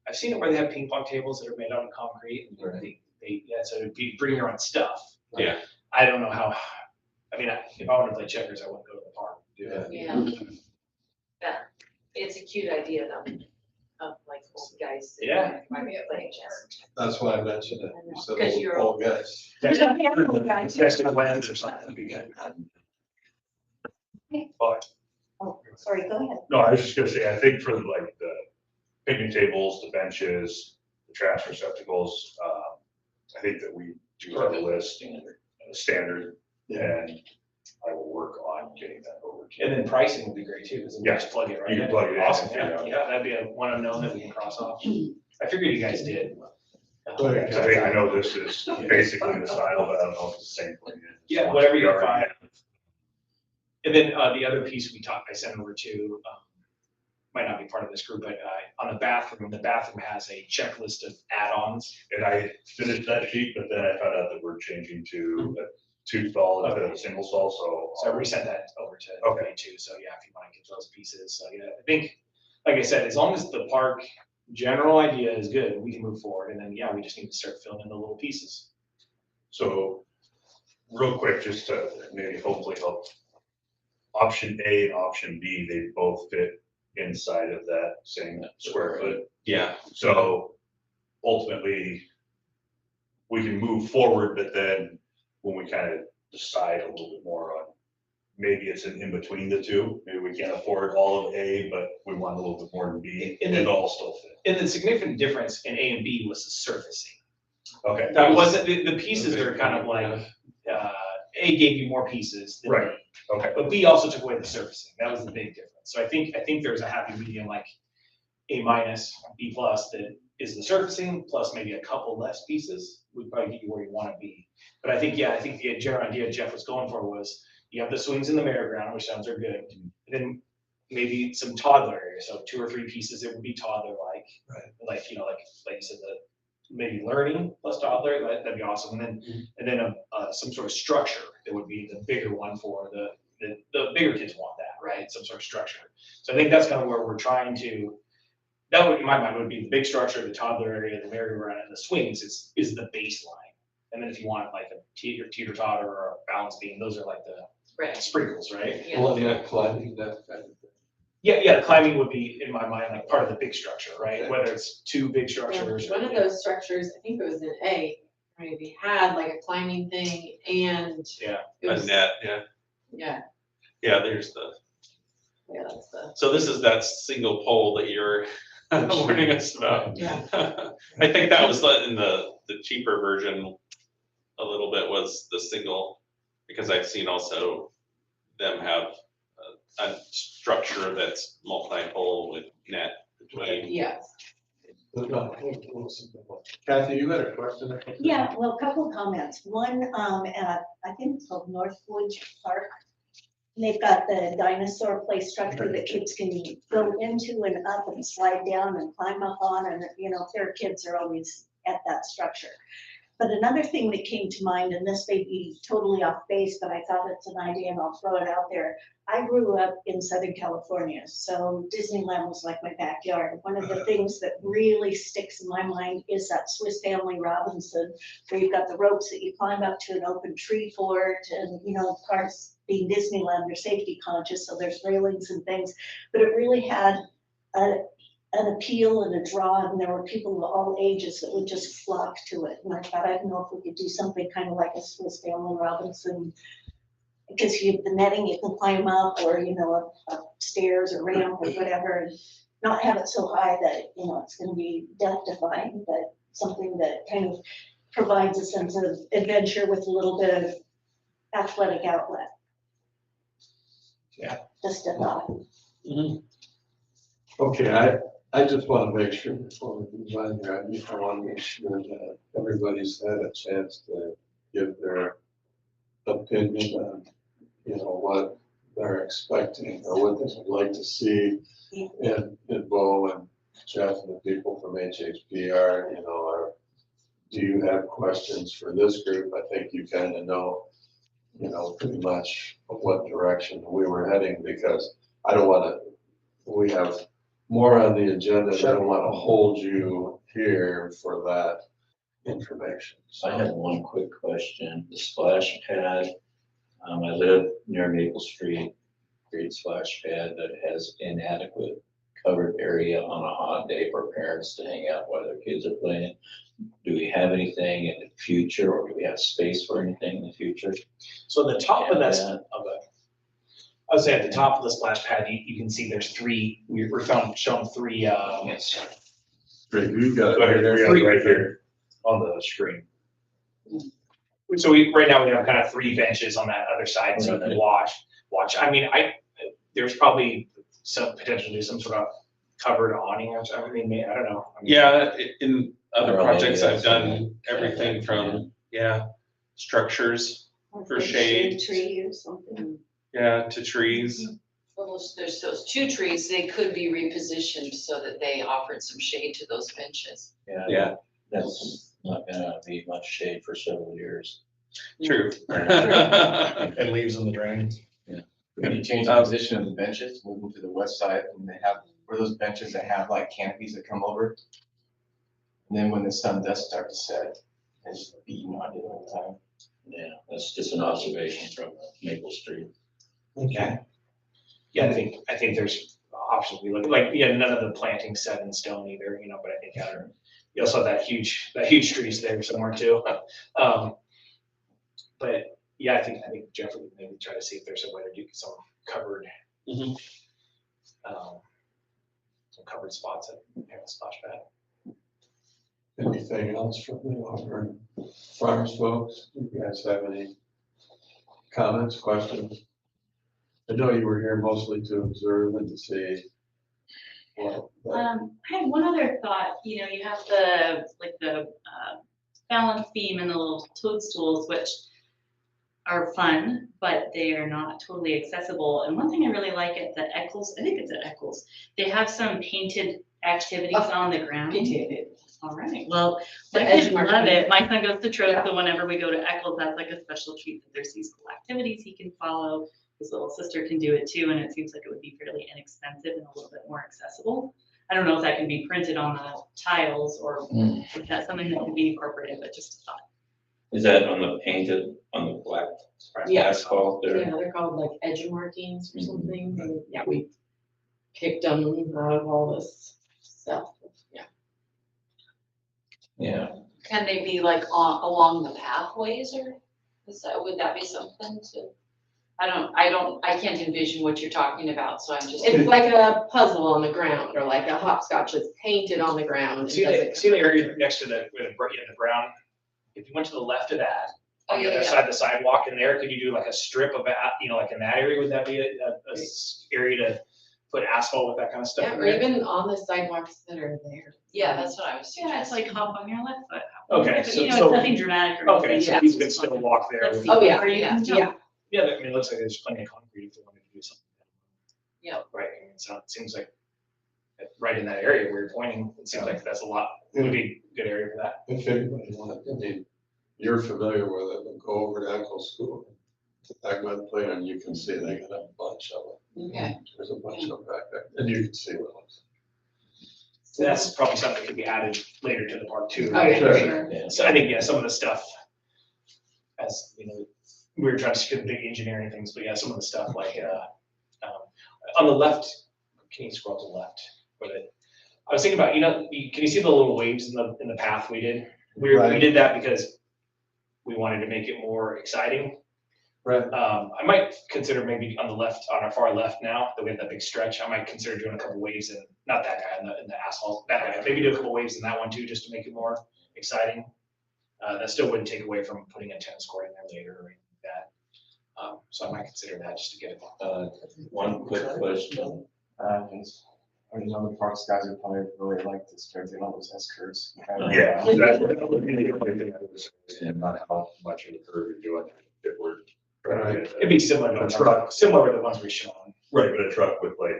I've seen it where they have ping pong tables that are made out of concrete. And Right. yeah, so it'd be bring your own stuff. Yeah. I don't know how, I mean, if I wanted to play checkers, I wouldn't go to the park. Yeah. Yeah. Yeah, it's a cute idea though, of like old guys. sitting Yeah. there, might be playing chess. That's why I mentioned it, you said Because you're old guys. Next to the lens or something would be good. But, Oh, sorry, go ahead. no, I was just gonna say, I think for like the picnic tables, the benches, the trash receptacles, I think that we do have a list and a standard, and I will work on getting that over to you. And then pricing would be great too, because you Yeah. just plug it right in. You can plug it in, Awesome, yeah. yeah, yeah, that'd be a one unknown that we can cross off. I figured you guys did. Because I think I know this is basically the style, but I don't know if it's the same thing. Yeah, whatever you find. And then the other piece I sent over to, might not be part of this group, but on the bathroom has a checklist of add-ons. And I finished that sheet, but then I found out that we're changing to a 2-stall instead of a single stall, So I resent that over to Okay. me too, so yeah, if you want to get those pieces, so yeah, I think, like I said, as long as the park general idea is good, we can move forward, and then, yeah, we just need to start filling in the little pieces. So, real quick, just to maybe hopefully help. Option A and option B, they both fit inside of that same square foot. Yeah, So ultimately, we can move forward, but then when we kind of decide a little bit more on, maybe it's in between the two, maybe we can't afford all of A, but we want a little bit more in B, and it'll all still fit. And the significant difference in A and B was the surfacing. Okay. That wasn't, the pieces are kind of like, A gave you more pieces than B. Right. Okay. But B also took away the surfacing. That was the big difference. So I think there's a happy medium, like A minus, B plus, that is the surfacing, plus maybe a couple less pieces would probably get you where you want to be. But I think the general idea Jeff was going for was, you have the swings in the merry-go-round, which sounds are good. And then maybe some toddler area, so 2 or 3 pieces that would be toddler-like. Right. Like, you know, like you said, maybe learning plus toddler, that'd be awesome. And then some sort of structure that would be the bigger one for the bigger kids want that, right? Some sort of structure. So I think that's kind of where we're trying to, that would, in my mind, would be the big structure, the toddler area, the merry-go-round, and the swings is the baseline. And then if you want like a teeter-totter or a balance beam, those are like the sprinkles, right? Yeah. Well, yeah, climbing, that kind of thing. Yeah, climbing would be, in my mind, like part of the big structure, right? Okay. Whether it's 2 big structures. One of those structures, I think it was in A, maybe had like a climbing thing and. Yeah. It a was, net, yeah, yeah, there's the, that's the, so this is that single pole that you're warning us about. yeah. I think that was in the cheaper version, a little bit was the single, because I've seen also them have a structure that's multi-pole with net between. Yes. Kathy, you had a question? Yeah, well, a couple of comments. One, at, I think it's called Northwood Park. They've got the dinosaur play structure that kids can go into and up and slide down and climb up on, and, you know, their kids are always at that structure. But another thing that came to mind, and this may be totally off base, but I thought it's an idea and I'll throw it out there. I grew up in Southern California, so Disneyland was like my backyard. One of the things that really sticks in my mind is that Swiss Family Robinson, where you've got the ropes that you climb up to an open tree fort, and, you know, of course, being Disneyland, they're safety conscious, so there's railings and things. But it really had an appeal and a draw, and there were people of all ages that would just flock to it. And I thought, I don't know if we could do something kind of like a Swiss Family Robinson, because you have the netting, you can climb up, or, you know, a stairs or ramp or whatever, and not have it so high that, you know, it's gonna be death-defying, but something that kind of provides a sense of adventure with a little bit of athletic outlet. Yeah. Just a thought. Okay, I just want to make sure before we move on here, I want to make sure that everybody's had a chance to give their opinion on, you know, what they're expecting or what they would like to see in Bo and Jeff and the people from HHPR, you know, or do you have questions for this group? I think you kind of know, you know, pretty much what direction we were heading, because I don't want to, we have more on the agenda. I don't want to hold you here for that information. I have one quick question. The splash pad, I live near Maple Street, great splash pad that has inadequate covered area on a hot day for parents to hang out while their kids are playing. Do we have anything in the future, or do we have space for anything in the future? So the top of that's, Yeah. I would say at the top of the splash pad, you can see there's three, we're showing three, Yes. Great, you got it Right right there. here, right here on the screen. so right now we have kind of three benches on that other side, so you can watch. I mean, there's probably some potentially some sort of covered awning or something, I mean, I don't know. I mean, Yeah, in other Or projects maybe I've that's- done everything from, structures, For shade. Tree or something. to trees. Well, there's those two trees, they could be repositioned so that they offered some shade to those benches. Yeah. That's not gonna be much shade for several years. True. And leaves in the drain. When you change the position of the benches, move them to the west side, and they have, where those benches that have like canopies that come over. And then when the sun does start to set, it's beating on you all the time. Yeah, that's just an observation from Maple Street. Okay. Yeah, I think there's options we look, like, none of the plantings set in stone either, you know, but I think you also have that huge trees there somewhere too. But yeah, I think Jeff would maybe try to see if there's a way to do some covered, Mhm. some covered spots at the splash pad. Anything else from the Auburn Farms folks? Do you guys have any comments, questions? I know you were here mostly to observe and to see what. I had one other thought, you know, you have the balance beam and the little toadstools, which are fun, but they are not totally accessible. And one thing I really like at the Eccles, I think it's at Eccles, they have some painted activities on the ground. Painted. All right, well, The my edge kids love marking. it. My son goes to Trost, so whenever we go to Eccles, that's like a special treat that there's these cool activities he can follow. His little sister can do it too, and it seems like it would be fairly inexpensive and a little bit more accessible. I don't know if that can be printed on the tiles or if that's something that can be incorporated, but just a thought. Is that on the black Yeah. asphalt there? Yeah, they're called like edge markings or something, and yeah, we kicked them out of all this stuff, yeah. Yeah, Can they be like along the pathways, or would that be something to? I can't envision what you're talking about, so I'm just. It's like a puzzle on the ground, or like a hopscotch that's painted on the ground. and See doesn't- the area next to the brown, if you went to the left of that, on the other side of the sidewalk in there, could you do like a strip of, like in that area, would that be a area to put asphalt with that kind of stuff? Yeah, in or there? even on the sidewalks that are there. Yeah, that's what I was Yeah, it's suggesting. like hop on your left foot. hop on your Okay, right foot. so- You know, so- it's nothing dramatic or Okay, anything. so Yeah, people it's can just still fun. walk there. Let's with- see. Oh, yeah, Or you can yeah. jump. Yeah, I mean, it looks like there's plenty of concrete if they wanted to do something. Yep. Right, I mean, so it seems like right in that area where you're pointing, it seems like that's would be a good area for that. If anybody wanted, I mean, you're familiar with it, and go over to Echo School. Back by the playground, and you can see they got a bunch of them. Okay. There's a bunch of them back there, and you can see what ones. So that's probably something that could be added later to the park too. Oh, yeah, Sure. sure. Yeah. So I think, yeah, some of the stuff, as, you know, we were trying to secure the big engineering things, but yeah, some of the stuff like, on the left, can you scroll to the left? I was thinking about, can you see the little waves in the path we did? We Right. did that because we wanted to make it more exciting. Right. I might consider maybe on the left, on our far left now, that we have that big stretch, I might consider doing a couple waves and, not that guy in the asphalt, that guy, maybe do a couple waves in that one too, just to make it more exciting. That still wouldn't take away from putting a tennis court in there later or anything like that. So I might consider that just to get it. One quick question. I mean, the parks guys would probably really like to start doing all those S curves. Yeah, that would be the only thing I would say, and not how much of the curve you're doing, if we're trying to get It'd be similar to a truck. similar to the ones we've shown. Right, but a truck with like,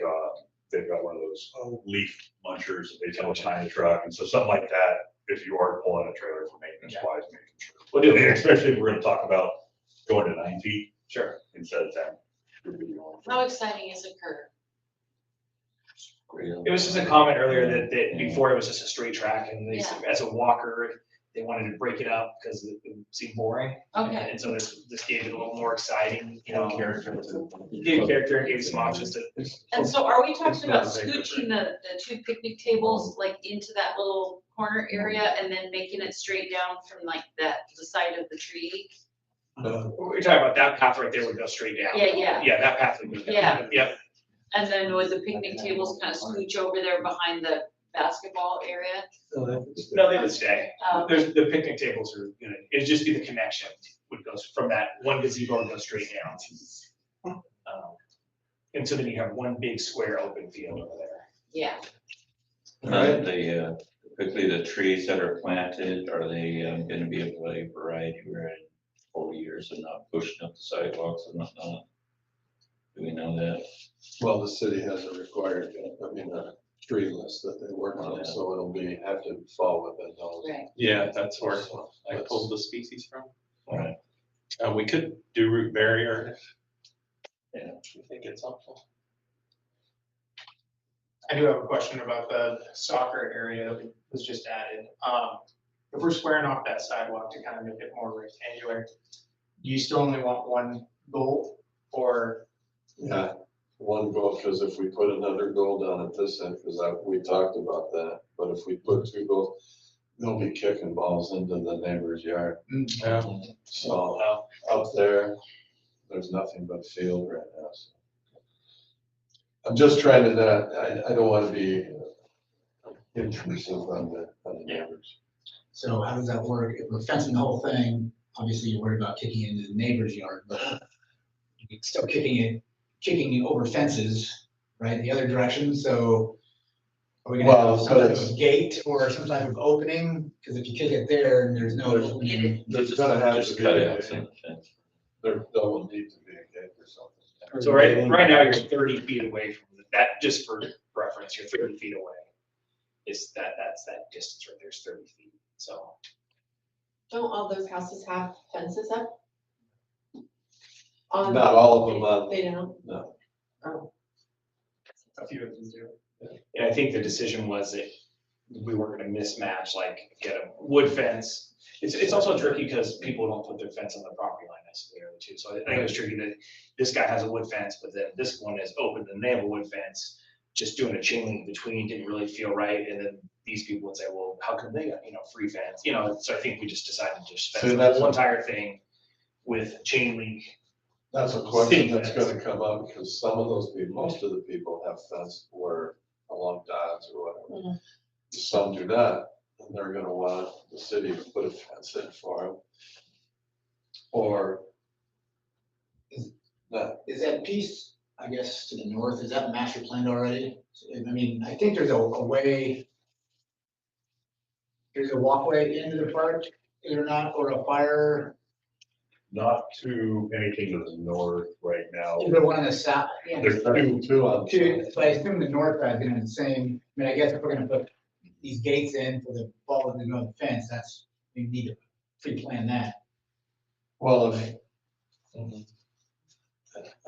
they've got one of those leaf munchers that they tell behind the truck, and so something like that, if you are pulling a trailer for maintenance wise, making sure. We'll do it. Especially if we're gonna talk about going to 9 feet Sure. instead of 10. How exciting is a curve? It was just a comment earlier that before it was just a straight track and they, as a walker, they wanted to break it up because it seemed boring. Okay. And so this gave it a little more exciting, Character. gave character and gave some options to. And so are we It's talking not about a big scooching the two picnic tables like into that little corner area and then making it straight down from like the side of the tree? We're talking about that path right there would go straight down. Yeah. Yeah, that path would go down. Yeah. Yep. And then would the picnic tables kind of scooch over there behind the basketball area? No, they would stay. Um, The picnic tables are gonna, it'd just be the connection would go from that one gazebo would go straight down. And so then you have one big square open field over there. Yeah. Quickly, the trees that are planted, are they gonna be able to variety where in 40 years and not pushing up the sidewalks and whatnot? Do we know that? Well, the city has a required, a tree list that they work on, so it'll have to fall within those. Right. Yeah, that's where So I pulled the species from. Right. We could do root barrier if Yeah. you think it's helpful. I do have a question about the soccer area that was just added. If we're squaring off that sidewalk to kind of make it more rectangular, do you still only want one goal or? Yeah, one goal, because if we put another goal down at this end, because we talked about that, but if we put two goals, they'll be kicking balls into the neighbor's yard. So up there, there's nothing but field right now. So. I'm just trying to not, I don't want to be intrusive on the neighbors. So how does that work? If we're fencing the whole thing, obviously you're worried about kicking into the neighbor's yard, but you can still kicking over fences, right, the other direction, so are we gonna have some type of gate or some type of opening? Because if you kick it there and there's no opening. There's gonna have Just to be, cut it out from the fence. there will need to be a gate or something. So right now you're 30 feet away from that, just for reference, you're 30 feet away. That's that distance right there is 30 feet, so. Don't all those houses have fences up? Not all of them, They don't? no. Oh. A few of them do. And I think the decision was that we weren't gonna mismatch, like get a wood fence. It's also tricky because people don't put their fence on the property line necessarily too. So I think it was tricky that this guy has a wood fence, but then this one is open and they have a wood fence. Just doing a chain link between didn't really feel right. And then these people would say, well, how come they got, free fence? So I think we just decided to just fence the whole entire thing with chain link. That's a question that's gonna come up, because some of those people, most of the people have fence where along Dodds or whatever. Some do not, and they're gonna want the city to put a fence in for them. Or that. Is that piece, I guess, to the north, is that master planned already? I mean, I think there's a way, there's a walkway into the park, is there not, or a fire? Not to anything to the north right now. Is there one on the south? There's two on. So I assume the north side is gonna be the same, I mean, I guess if we're gonna put these gates in for the ball and the fence, we need to pre-plan that. Well, I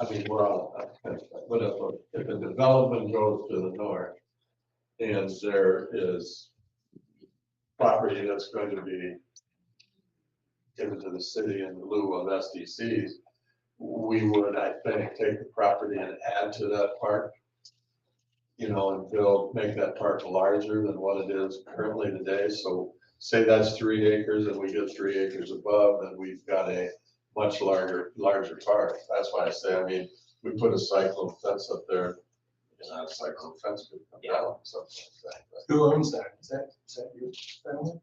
mean, we're all, but if a development goes to the north and there is property that's going to be given to the city in lieu of SDCs, we would, I think, take the property and add to that park. You know, and build, make that park larger than what it is currently today. So say that's 3 acres and we get 3 acres above, then we've got a much larger park. That's why I say, I mean, we put a cyclone fence up there. It's not a cyclone fence, could come down, something like that. But Who owns that? Is that your family?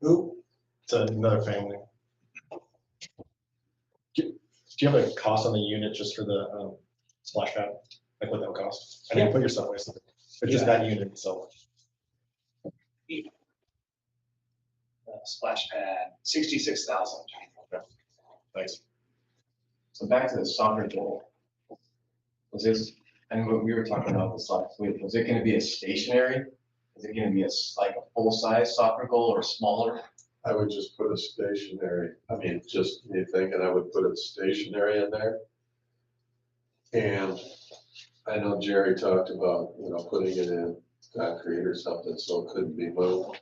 Who? It's another family. Do you have a cost on the unit just for the splash pad? Like what that would cost? I didn't put your stuff away, but just that unit itself. Splash pad, 66,000. Thanks. So back to the soccer goal. Was this, and what we were talking about this last week, was it gonna be a stationary? Is it gonna be like a full-size soccer goal or smaller? I would just put a stationary, I mean, just me thinking, I would put a stationary in there. And I know Jerry talked about, you know, putting it in concrete or something, so it couldn't be moved.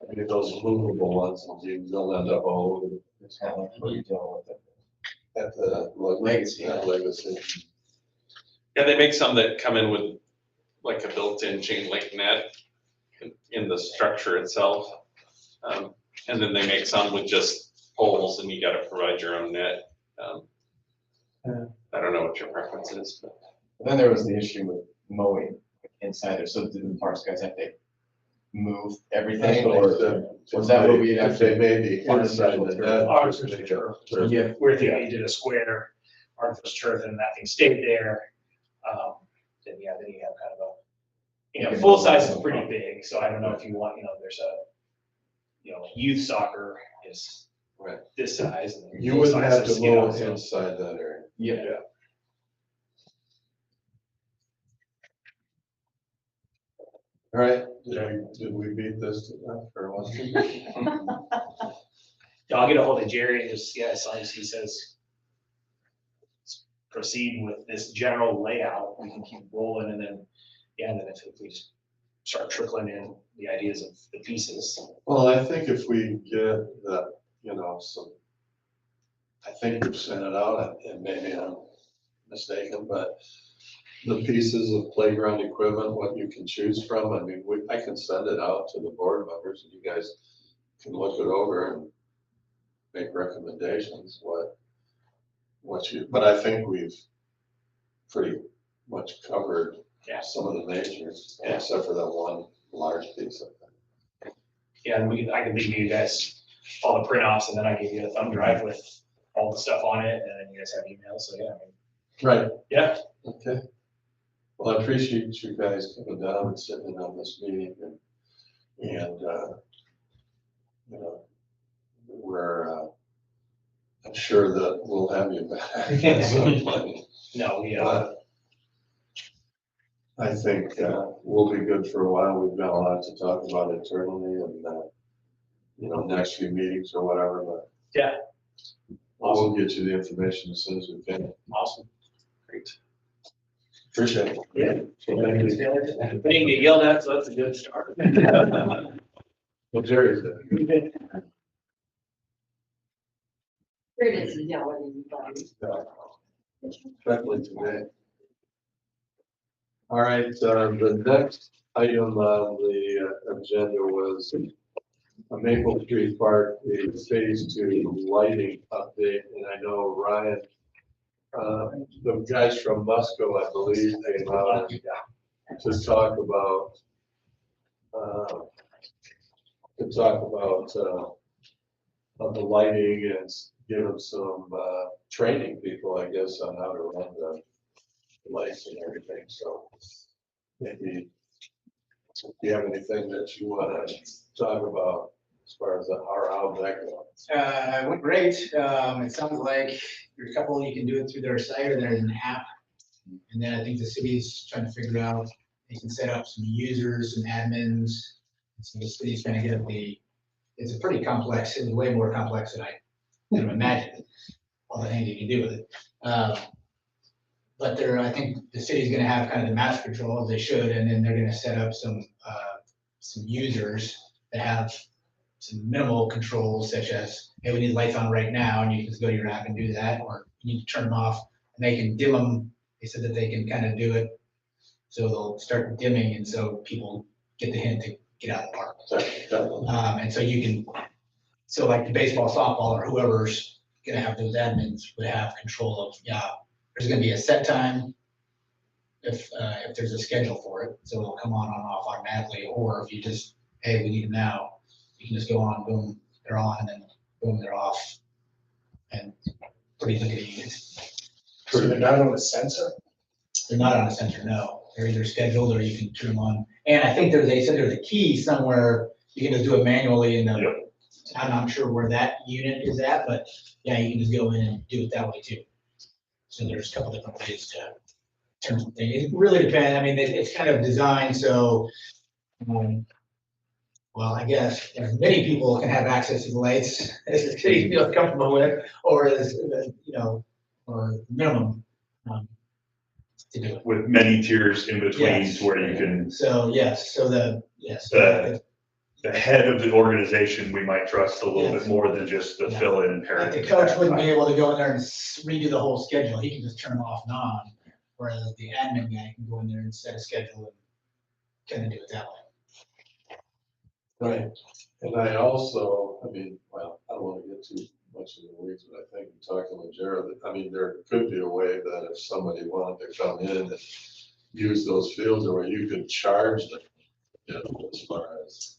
I mean, those movable ones, they'll end up all over. It's kind of like what you're doing with it. At the Legacy. Legacy. Yeah, they make some that come in with like a built-in chain link net in the structure itself. And then they make some with just poles and you gotta provide your own net. I don't know what your preference is, but. Then there was the issue with mowing inside there, so did the parks guys have to move everything, or was that what we If they made the inside the net. Ours was a turf. Yeah. We're thinking you did a square, ours was turf, and that thing stayed there. Then you have kind of a, you know, full size is pretty big, so I don't know if you want, you know, there's a, you know, youth soccer is Right. this size. And then You full wouldn't size have is, to you know, mow so- inside that area. Yeah. All right, did we beat this to death or what? Yeah, I'll get a hold of Jerry and just, yeah, as long as he says proceed with this general layout, we can keep rolling, and then, yeah, and then if we just start trickling in the ideas of the pieces. Well, I think if we get that, you know, I think we've sent it out, and maybe I'm mistaken, but the pieces of playground equipment, what you can choose from, I mean, I can send it out to the board members, and you guys can look it over and make recommendations, but I think we've pretty much covered some of the majors, except for that one large piece of it. Yeah, and I can leave you guys all the print offs, and then I give you a thumb drive with all the stuff on it, and then you guys have emails, so yeah, I mean. Right. Yeah. Okay. Well, I appreciate you guys coming down and sitting in on this meeting and, you know, I'm sure that we'll have you back at some point. No, we, I think, we'll be good for a while. We've got a lot to talk about internally and, you know, next few meetings or whatever, but. Yeah. We'll get you the information as soon as we can. Awesome. Great. Appreciate it. Yeah. We didn't get yelled at, so that's a good start. Well, Jerry's there. Here it is, yeah, what is it? Especially today. All right, the next item on the agenda was a Maple Street Park, the phase 2 lighting update, and I know Ryan, the guys from Musco, I believe, came out to talk about, the lighting and give them some training people, I guess, on how to run the lights and everything. So maybe if you have anything that you want to talk about as far as how'd that go? It went great. It sounds like there's a couple, you can do it through their site or there's an app. And then I think the city's trying to figure out, they can set up some users, some admins. So the city's trying to get the it's a pretty complex, it's way more complex than I could have imagined, all the things you can do with it. But I think the city's gonna have kind of the master control, as they should, and then they're gonna set up some users that have some minimal controls, such as, hey, we need lights on right now, and you can just go to your app and do that, or you need to turn them off, and they can dim them. They said that they can kind of do it, so they'll start dimming, and so people get the hint to get out of the park. And so you can, so like the baseball, softball, or whoever's gonna have those admins would have control of, yeah, there's gonna be a set time if there's a schedule for it, so it'll come on off automatically, or if you just, hey, we need them now, you can just go on, boom, they're on, and then boom, they're off. And pretty good units. So they're not on a sensor? They're not on a sensor, no. They're either scheduled or you can turn them on. And I think they said there's a key somewhere, you can just do it manually in the, I'm not sure where that unit is at, but yeah, you can just go in and do it that way too. So there's a couple different ways to turn something. It really depends. I mean, it's kind of designed so, well, I guess as many people can have access to the lights as the city feels comfortable with, or as, you know, or minimum to do it. With many tiers in between Yes. to where you can, So, yes, yes. the head of the organization, we might trust a little bit more than just the Yeah. fill-in Like parent. the coach wouldn't be able to go in there and redo the whole schedule. He can just turn them off and on. Whereas the admin guy can go in there and set a schedule and kind of do it that way. Right, and I also, I mean, well, I don't wanna get too much in the weeds, but I think talking with Jared, I mean, there could be a way that if somebody wanted to come in and use those fields, or you could charge them, you know, as far as.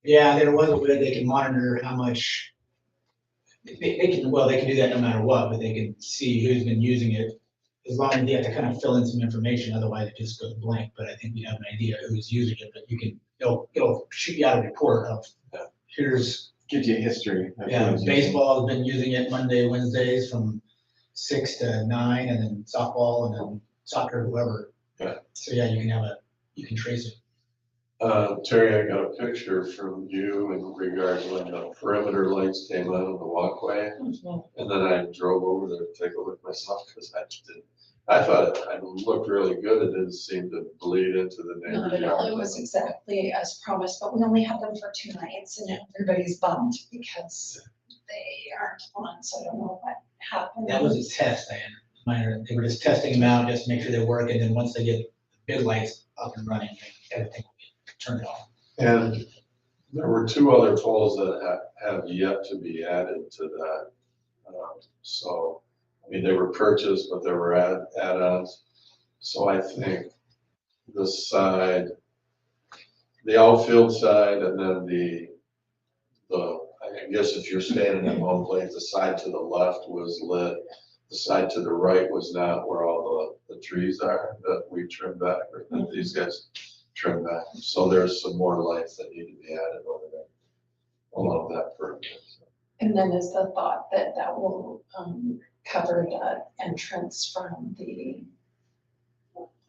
Yeah, there was a way they can monitor how much, they can, well, they can do that no matter what, but they can see who's been using it. As long as they have to kind of fill in some information, otherwise it just goes blank, but I think we have an idea who's using it, but you can, it'll shoot you out a report of, here's. Gives you a history. of Yeah, who's using it. baseball has been using it Monday, Wednesdays from 6 to 9, and then softball, and then soccer, whoever. Yeah. So yeah, you can trace it. Terry, I got a picture from you in regards when the perimeter lights came out on the walkway. And then I drove over there to take a look myself, because I thought it looked really good. It didn't seem to bleed into the Not neighborhood. at all, it was exactly as promised, but we only had them for 2 nights and everybody's bummed because they aren't on, so I don't know what happened. That was a test, they were just testing them out, just to make sure they work, and then once they get the big lights up and running, everything will be turned on. And there were 2 other poles that have yet to be added to that. So, I mean, they were purchased, but there were add-ons. So I think the side, the outfield side, and then I guess if you're standing at one place, the side to the left was lit. The side to the right was not, where all the trees are that we trimmed back, or that these guys trimmed back. So there's some more lights that need to be added over there along that perimeter. And then is the thought that that will cover the entrance from the,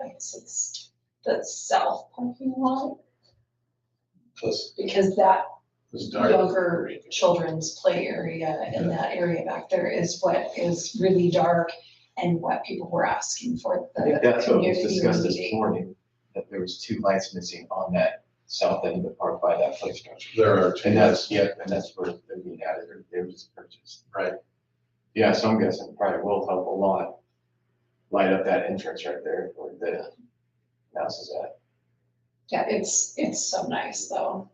I guess it's the south parking lot? Because that younger children's play area in that area back there is what is really dark and what people were asking for I think that's what was community discussed this meeting. morning, that there was 2 lights missing on that south end of the park by that play structure. There are 2. And that's, yeah, and that's where they're being added, or they were just purchased. Right. Yeah, so I'm guessing probably will help a lot, light up that entrance right there where the house is at. Yeah, it's so nice though.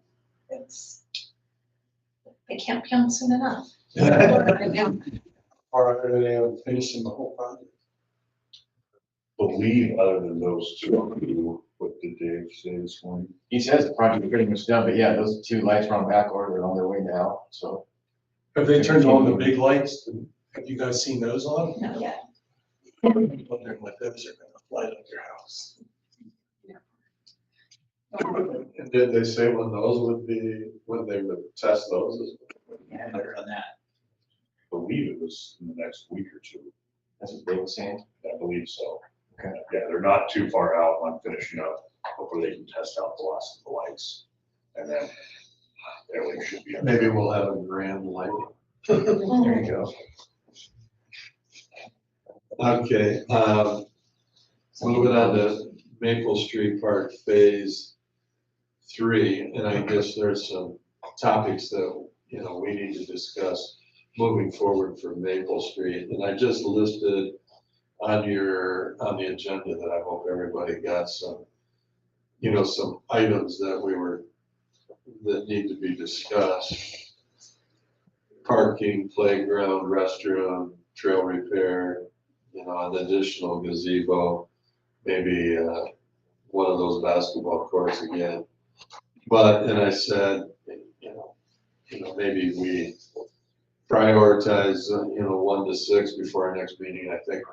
They can't be on soon enough. Or are they finishing the whole project? Believe other than those 2, what did Dave say this morning? He says the project is pretty much done, but yeah, those 2 lights are on back order, they're on their way now, so. Have they turned on the big lights? Have you guys seen those on? Not yet. I'm wondering what those are gonna light up your house. And did they say when those would be, when they would test those? Yeah, I heard on that. I believe it was in the next week or 2. That's what Dave was saying? I believe so. Okay. Yeah, they're not too far out on finishing up, hopefully they can test out the last of the lights. And then That way it should be. Maybe we'll have a grand lighting. There you go. Okay, moving on to Maple Street Park Phase 3, and I guess there's some topics that, you know, we need to discuss moving forward for Maple Street, and I just listed on the agenda that I hope everybody got some, you know, some items that need to be discussed. Parking, playground, restroom, trail repair, you know, an additional gazebo, maybe, one of those basketball courts again. But, and I said, you know, maybe we prioritize, 1 to 6 before our next meeting, I think,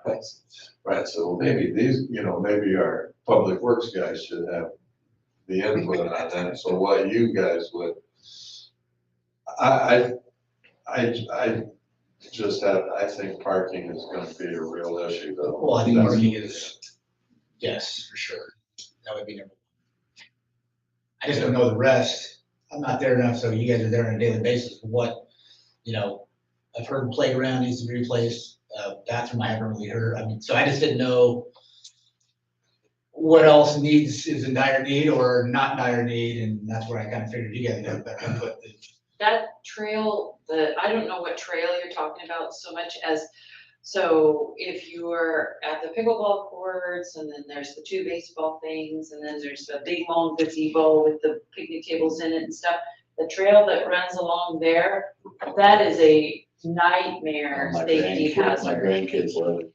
right? So maybe these, maybe our public works guys should have the input on that, so what you guys would, I think parking is gonna be a real issue though. Well, I think parking is, yes, for sure. That would be number one. I just don't know the rest. I'm not there enough, so you guys are there on a daily basis. What, I've heard playground needs to be replaced, bathroom I haven't really heard. I mean, so I just didn't know what else is in dire need or not dire need, and that's where I kind of figured you guys have better input. That trail, I don't know what trail you're talking about so much as, so if you were at the pickleball courts, and then there's the 2 baseball things, and then there's the big long gazebo with the picnic tables in it and stuff, the trail that runs along there, that is a nightmare safety hazard. My grandkids love it.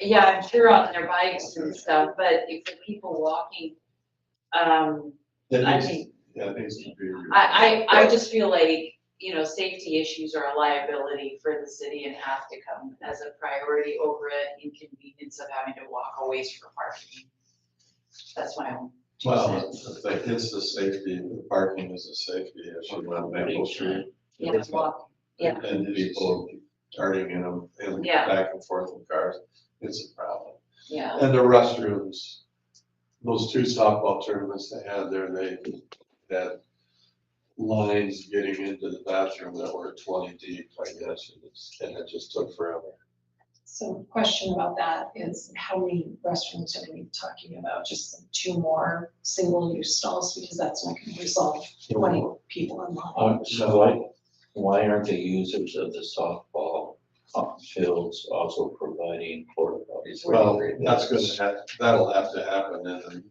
Yeah, I'm sure on their bikes and stuff, but if the people walking, I think, Yeah, it needs to be. I just feel like, safety issues are a liability for the city and have to come as a priority over an inconvenience of having to walk a ways for parking. That's my own. Well, it's the safety, the parking is a safety issue on Maple Street. Yeah, walk, yeah. And people darting in them, and Yeah. back and forth in cars, it's a problem. Yeah. And the restrooms, those 2 softball tournaments they had there, they had lines getting into the bathroom that were 20 deep, I guess, and it just took forever. So question about that is how many restrooms are we talking about? Just 2 more single-use stalls, because that's not gonna resolve 20 people in line. So why aren't the users of the softball fields also providing porta potties? Well, that'll have to happen, and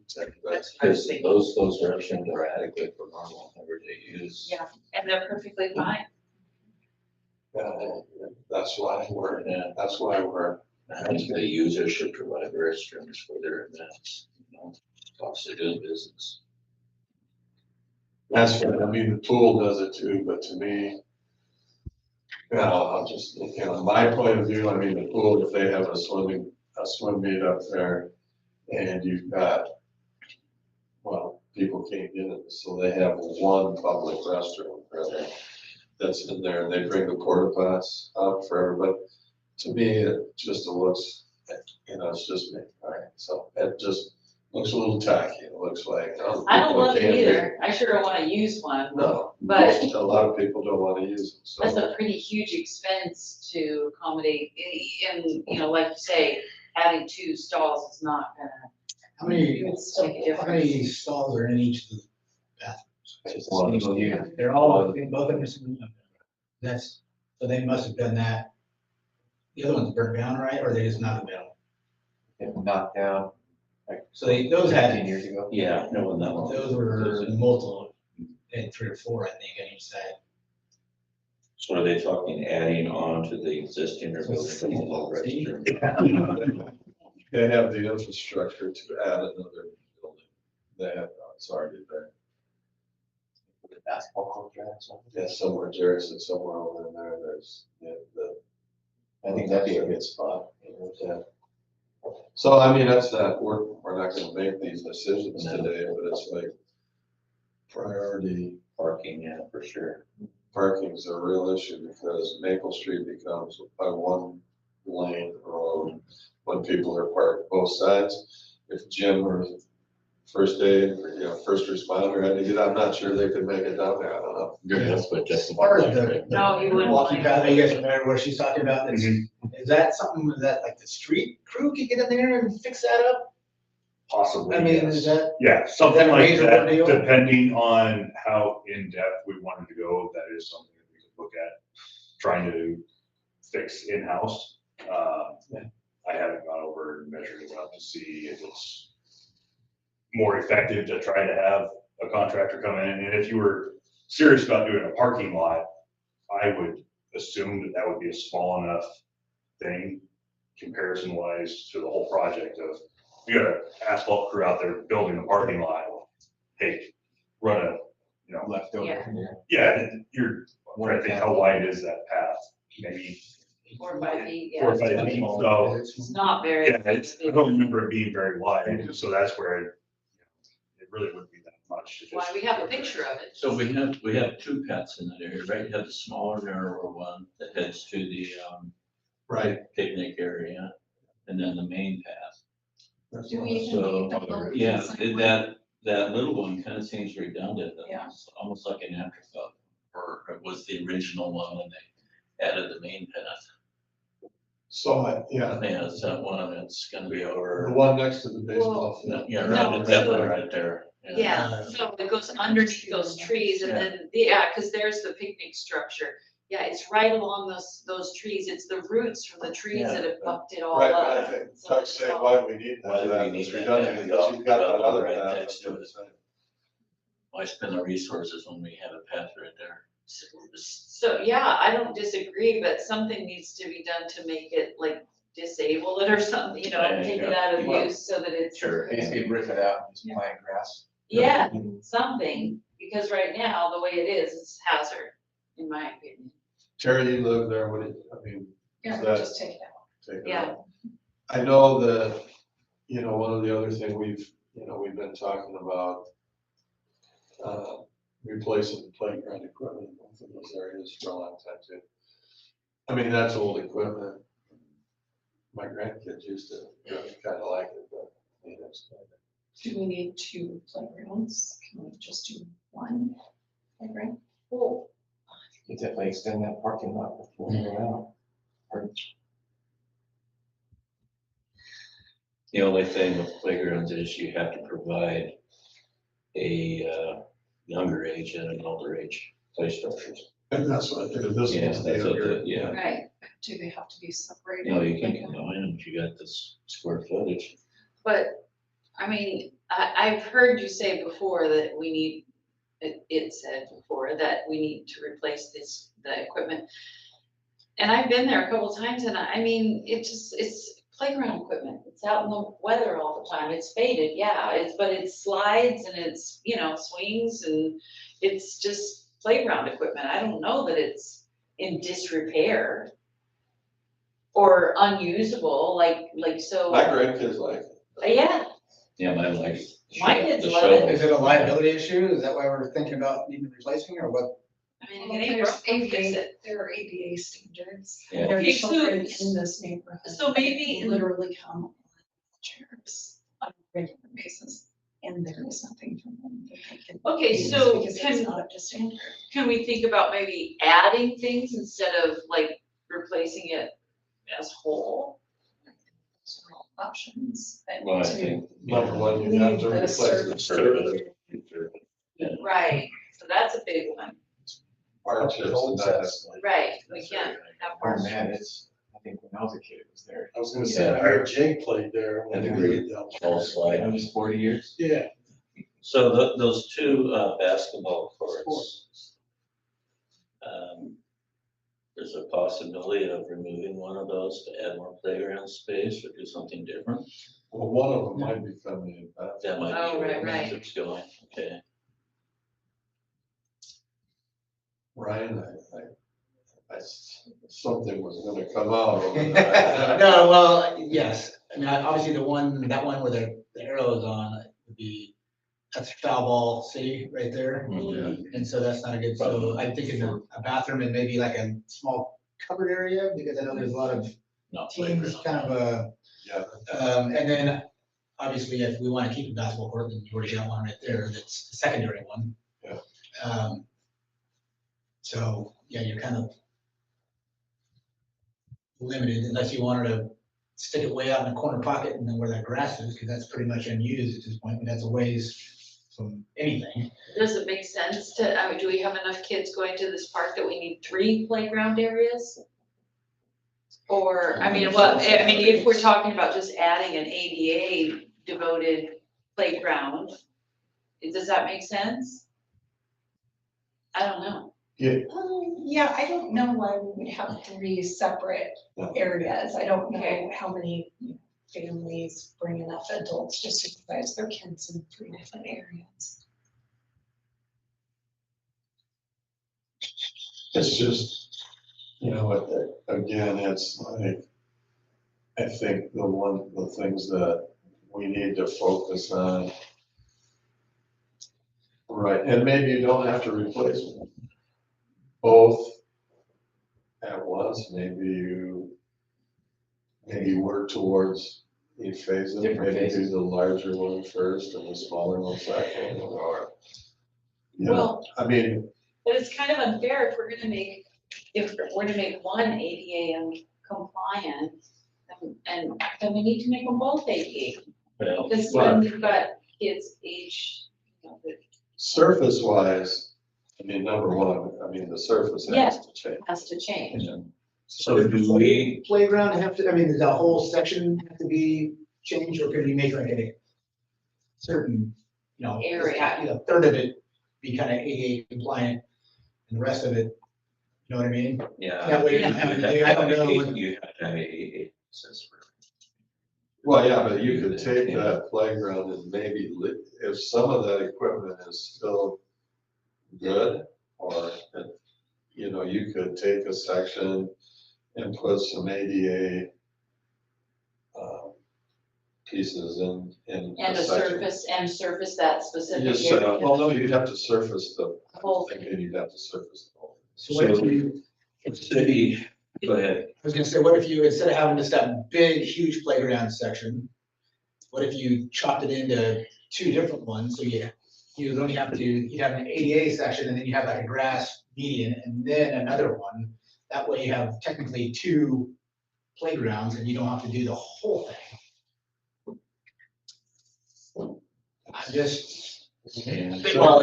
Because those restrooms are adequate for normal everyday use. Yeah, and they're perfectly fine. that's why we're. I think the users should provide restrooms for their events, cost of doing business. That's right, I mean, the pool does it too, but to me, I'll just, my point of view, I mean, the pool, if they have a swim meet up there, and you've got, well, people can't get it, so they have 1 public restroom, really, that's in there, and they bring the porta pots up for everybody. To me, it just looks, it's just me, all right, so it just looks a little tacky, it looks like. I don't love it either. I sure don't wanna use one. No, But a lot of people don't wanna use them, so. that's a pretty huge expense to accommodate, and, like you say, having 2 stalls is not gonna. How many, It would still make a how many difference. stalls are in each of the bathrooms? Just one. They're all, both of them. That's, so they must have done that. The other one's burnt down, right, or they just knocked it down? It knocked down So those had, 15 years ago. Yeah, no, that one. those were multiple, and 3 or 4, I think, on each side. So are they talking adding on to the existing or building a little restroom? They have the infrastructure to add another building. They have, it's already there. The basketball court there, so Yeah, somewhere, Jerry said somewhere over in there, there's, I think that'd be a good spot. Yeah. So, I mean, that's not, we're not gonna make these decisions today, but it's like priority. Parking, yeah, for sure. Parking is a real issue because Maple Street becomes a 1-lane road when people are parked both sides. If Jim or first aid, or, first responder had to get, I'm not sure they could make it down there, I don't know. That's what As Justin. far as the No, he wouldn't. walking path, you guys remember where she's talking about, is that something that like the street crew could get in there and fix that up? Possibly, I mean, yes. is that? Yeah, something that a like major that, ordeal? depending on how in-depth we wanted to go, that is something that we could look at trying to fix in-house. I haven't gone over and measured it up to see if it's more effective to try to have a contractor come in. And if you were serious about doing a parking lot, I would assume that that would be a small enough thing comparison wise to the whole project of, you got an asphalt crew out there building a parking lot. Hey, run a, Left over. Yeah. yeah, you're, I'm trying to think how wide is that path? Maybe 4 or 5 feet, 4 or yeah. 5 feet, so. It's not very. Yeah, I don't remember it being very wide, so that's where it really wouldn't be that much. to Why, just- we have a picture of it. So we have two paths in that area, right? You have the smaller, narrower one that heads to the, Right. picnic area, and then the main path. Do we even So, need the lower yeah, sidewalk? that little one kind of seems redundant, Yeah. it's almost like an afterthought. Or it was the original one when they added the main path. So, yeah, Yeah, it's that one that's gonna be the over, one next to the baseball field. yeah, No, right, that so- one right there. Yeah, so it goes underneath those trees and then, cause there's the picnic structure. Yeah, it's right along those trees. It's the roots from the trees that have bucked it all Right, up. but I think, So Doug's saying, why do we need Why do we that? need It's that? redundant, because you've got that other Right path. next to it. Why spend the resources when we have a path right there? So, yeah, I don't disagree, but something needs to be done to make it like disable it or something, take it out of Well, use so that it's. Sure. Basically rip it out and just plant grass. Yeah, something, because right now, the way it is, it's hazard, in my opinion. Terry, you live there, what do you, I mean, Yeah, that- just take it out. take it Yeah. out. I know that, one of the other thing we've been talking about, replacing playground equipment in both of those areas for a long time too. I mean, that's old equipment. My grandkids used to kind of like it, but, it's Do we need 2 playgrounds? Can we just do 1 playground? Well, You definitely extend that parking lot before you go out. The only thing with playgrounds is you have to provide a younger age and an older age play structures. And that's what I think, this Yeah, one's that's what younger. the, yeah. right, Do they have to be separated? You can Like, combine them if you got this square footage. but, I mean, I've heard you say before that we need, it said before that we need to replace the equipment. And I've been there a couple times and I mean, it's playground equipment. It's out in the weather all the time. It's faded, yeah, but it slides and it's, swings and it's just playground equipment. I don't know that it's in disrepair or unusable, so. My grandkids like it. Yeah, Yeah, my life. My kids the love shovel. Is it a liability issue? Is that why we're thinking about needing replacing or what? I mean, Well, it ain't there's broke, don't fix ADA, it. there are ADA standards. Yeah. There are Okay, so- children in this neighborhood. so maybe that in- Literally come on chairs on a regular basis, and there is nothing for them that they can. Okay, use so Because can- it's not up to standard. Can we think about maybe adding things instead of replacing it as whole? Those are all options. And Well, I to think. Number one, you have to leave the replace the service. Right, so that's a big one. hardships and that. Right, we can't have Oh, hardship. man, I think when I was a kid, it was there. I was gonna say, I heard Jay played there. when And we agreed. lived down All there. slide. It was 40 years. Yeah. So those two basketball courts. There's a possibility of removing one of those to add more playground space or do something different. Well, one of them might be coming in. That might Oh, be where right, the right. message going, okay. Ryan, something was gonna come out over there. No, well, yes, I mean, obviously that one where the arrow is on would be, that's foul ball city right there. And so that's not a good, so I'm thinking a bathroom and maybe like a small covered area, because I know there's a lot of Not teams playground. kind of Yeah. and then obviously, if we want to keep a basketball court, then you already got one right there, that's the secondary one. Yeah. So, yeah, you're kind of limited unless you wanted to stick it way out in the corner pocket and then where that grass is, because that's pretty much unused at this point, but that's a ways from anything. Does it make sense to, I mean, do we have enough kids going to this park that we need 3 playground areas? Or, I mean, well, I mean, if we're talking about just adding an ADA devoted playground, does that make sense? I don't know. Yeah, I don't know why we would have 3 separate areas. I don't know how many families bring enough adults to supervise their kids in 3 different areas. It's just, again, it's like, I think the things that we need to focus on. Right, and maybe you don't have to replace both at once, maybe you work towards a phase, Different maybe do phases. the larger one first and the smaller one second, or, Well- I mean, But it's kind of unfair if we're to make one ADA compliant, and then we need to make them both ADA. Well, Because when we've got kids age, surface wise, number one, the surface Yes. has to change. has to change. So do we, Playground have to, does the whole section have to be changed, or could we make like a certain, Area. A third of it be kind of ADA compliant, and the rest of it, you know what I mean? yeah. That way, you have to I don't have know a- what- You have to have a accessory. Well, yeah, but you could take that playground and maybe, if some of that equipment is still good, or, you could take a section and put some ADA pieces in. And a a section. surface that specific Just, area. well, no, you'd have to surface the Whole thing, and you'd have to surface the whole. So what if you, City, go ahead. I was gonna say, what if you, instead of having just that big, huge playground section, what if you chopped it into 2 different ones, so you'd only have to, you'd have an ADA section, and then you have like a grass median, and then another one. That way you have technically 2 playgrounds, and you don't have to do the whole thing. I just. Well,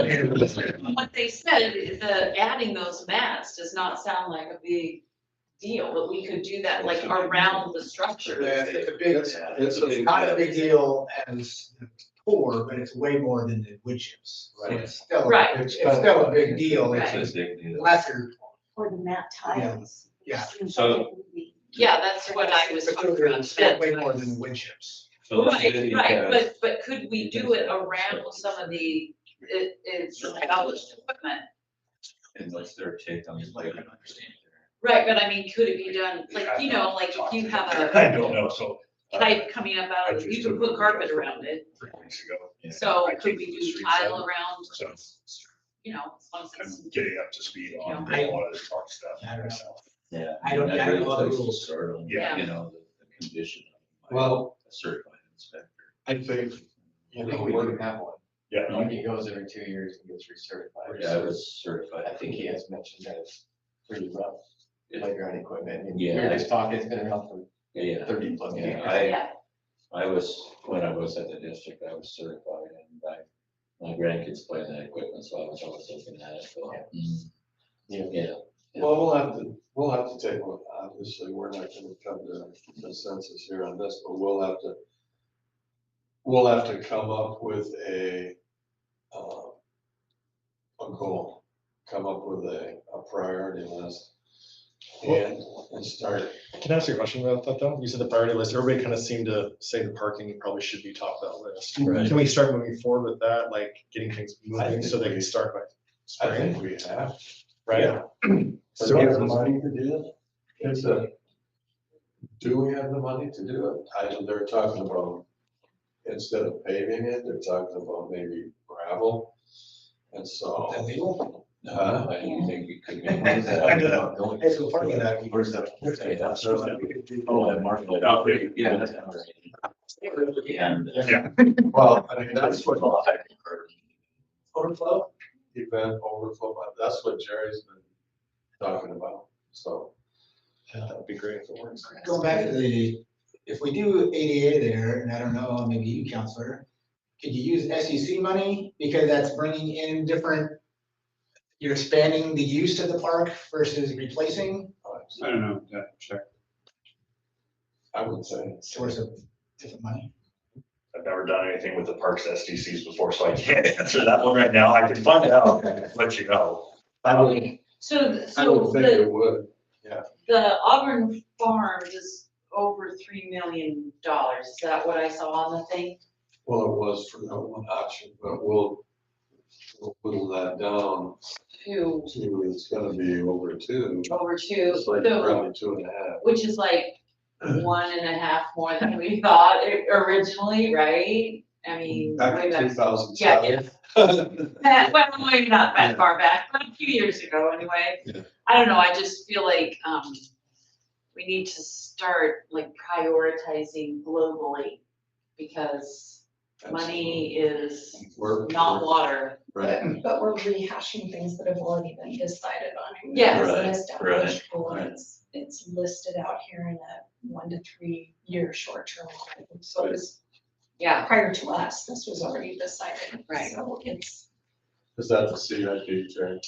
what they said, adding those mats does not sound like a big deal, but we could do that like around the structure. Yeah, it's a big, It's not a big deal as the core, but it's way more than the wood chips. So Right. it's still, Right. it's still a big deal. Right. It's It's a big deal. lesser, Or the mat tiles. Yeah. Seems So- like it would be- Yeah, that's what I was but talking still, about. it's still way more than wood chips. So the Right, city right, has- but could we do it around some of the, it's established equipment? And what's their take on the playground? Right, but I mean, could it be done, like, like if you have I a don't know, so. pipe coming up out of, you could put carpet around it, 3 weeks ago. so I could think we the do streets tile are- around, So as long as it's. I'm getting up to speed on Yeah. a lot of the park stuff I don't know. myself. Yeah. I don't That know really all the places to rules. start on, Yeah. the condition of Well, a certified inspector. I think, I think we do have one. Yeah. He goes every 2 years and gets recertified. Yeah, I was certified. I think he has mentioned that it's pretty rough, playground equipment. And Yeah. we were just talking, it's been around for Yeah. 30 plus Yeah, years. Yeah, I was, when I was at the district, I was certified, and my grandkids play that equipment, so I was always looking at it, going, yeah. well, we'll have to take, obviously, we're not gonna come to a consensus here on this, but we'll have to come up with a goal, come up with a priority list and start. Can I ask you a question about that though? You said the priority list, everybody kind of seemed to say the parking probably should be top of that list. Right. Can we start moving forward with that, like getting things I moving think so they we- can start by I think spring, we have. right? Do we have the money to do it? Do we have the money to do it? They're talking about, instead of paving it, they're talking about maybe gravel. And so, Is that legal? No, I didn't think we could. Where's that? Hey, so parking that. Where's that? Okay, that's- Oh, that market. Oh, Yeah. That's not right. And. Yeah. Well, I mean, that's what Overflow? event overflow, but that's what Jerry's been talking about, so. That'd be great if it works. Going back to the, if we do ADA there, and I don't know, maybe you, counselor, could you use SEC money? Because that's bringing in different, you're expanding the use of the park versus replacing I don't know, check. I would say. source of different money. I've never done anything with the parks SDCs before, so I can't answer that one right now. I can find out and let you know. I would, So, I would so think the, it would, the Auburn Farms is over $3 million. Is that what I saw on the thing? well, it was for that one option, but we'll whittle that down Two, to, it's gonna be over two. over two, It's like so, probably 2.5. which is like 1.5 more than we thought originally, right? I mean. Back way in back- 2007. Well, maybe not that far back, but a few years ago anyway. Yeah. I don't know, I just feel like, we need to start like prioritizing globally because money is We're- not water. Right, But we're rehashing things that have already been decided on. I mean, Yes. It's an Right, established goal, right. and it's listed out here in a 1 to 3 year short-term plan. So it was Yeah, prior to us, this was already decided. Right. So it's, is that the CIP, Jerry?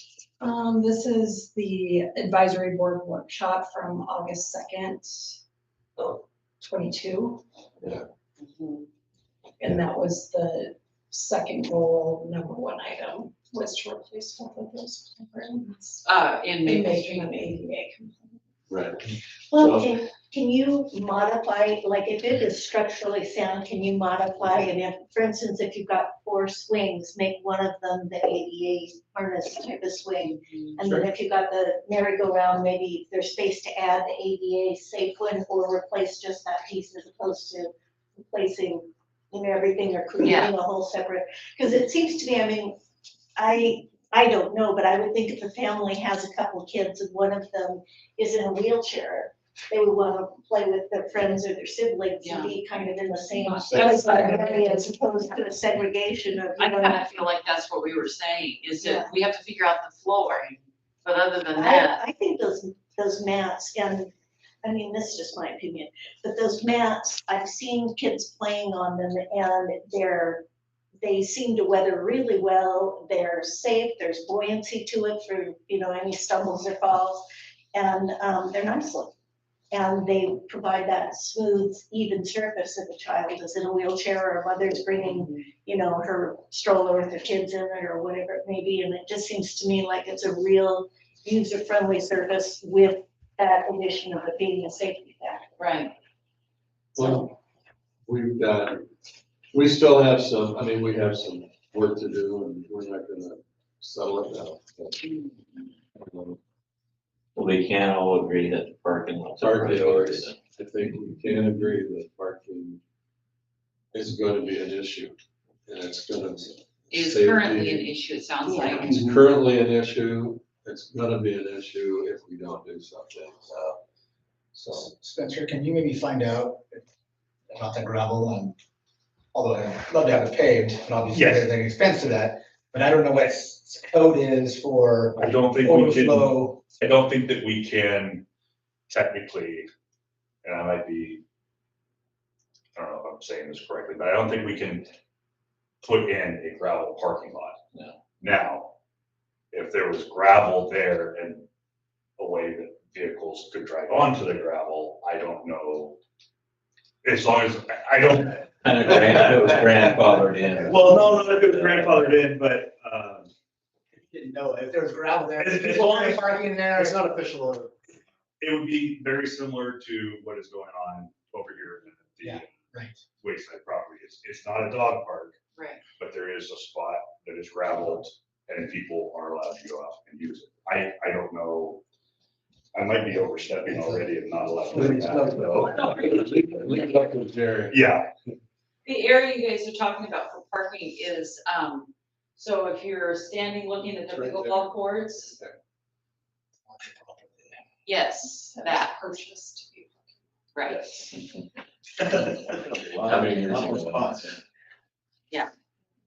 this is the advisory board workshop from August 2nd, Oh. 22. Yeah. Mhm. And that was the second goal, number one item, was to replace both of those programs. in And Maple making Street. them ADA compliant. Right. Well, So- can you modify, like if it is structurally sound, can you modify, and if, for instance, if you've got 4 swings, make one of them the ADA harness type of swing. And then if you've got the merry-go-round, maybe there's space to add the ADA safe one or replace just that piece as opposed to replacing, everything or creating a whole separate, because it seems to me, I mean, I don't know, but I would think if a family has a couple of kids and one of them is in a wheelchair, they would want to play with their friends or their siblings and be kind of in the same That's area as opposed to a segregation of, I you know. kind of feel like that's what we were saying, is Yeah. that we have to figure out the flooring. But other than that, I think those mats, and, I mean, this is just my opinion, but those mats, I've seen kids playing on them and they seem to weather really well, they're safe, there's buoyancy to it for, any stumbles or falls, and, they're nice looking. And they provide that smooth, even surface if a child is in a wheelchair or mother's bringing, her stroller with their kids in it or whatever it may be, and it just seems to me like it's a real user-friendly surface with that addition of it being a safety factor. right, Well, we still have some, I mean, we have some work to do and we're not gonna settle it now. But, Well, we can all agree that the parking lots are Parking priority. is, I think we can agree that parking is gonna be an issue. And it's gonna. is safety- currently an issue, it sounds like. It's currently an issue, it's gonna be an issue if we don't do something, so. Spencer, can you maybe find out about the gravel and, although I'd love to have it paved, and obviously Yes. there's an expense to that, but I don't know what code is for I don't think we can, overflow. I don't think that we can technically, and I might be, I don't know if I'm saying this correctly, but I don't think we can put in a gravel parking lot. No. Now, if there was gravel there and a way that vehicles could drive onto the gravel, I don't know. As long as, I don't. Kind of it was grandfathered in. Well, no, it was grandfathered in, but, Didn't know if there was gravel there. It's- it's People only- parking there. It's not official. it would be very similar to what is going on over here in Yeah, the right. Wayside property. It's not a dog park, Right. but there is a spot that is gravelled and people are allowed to go out and use it. I don't know. I might be overstepping already and not allowed to do that, so. Leave it up to Jerry. Yeah, The area you guys are talking about for parking is, So if you're standing looking at the It's right there. pickleball courts, yes, that, Purchased. right. How many years ago?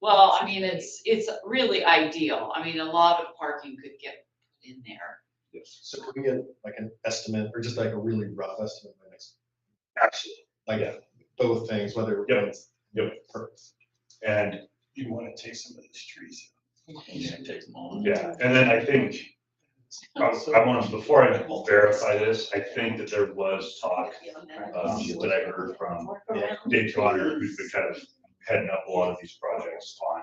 Well, I mean, it's really ideal. I mean, a lot of parking could get in there. So can we get like an estimate or just like a really rough estimate by next, Absolutely. like both things, whether. Yep. Perfect. And You want to take some of these trees. Yeah, take them all. yeah, and then I think, I want to, before I verify this, I think that there was talk that I heard from Dave Johnner, who's been kind of heading up a lot of these projects on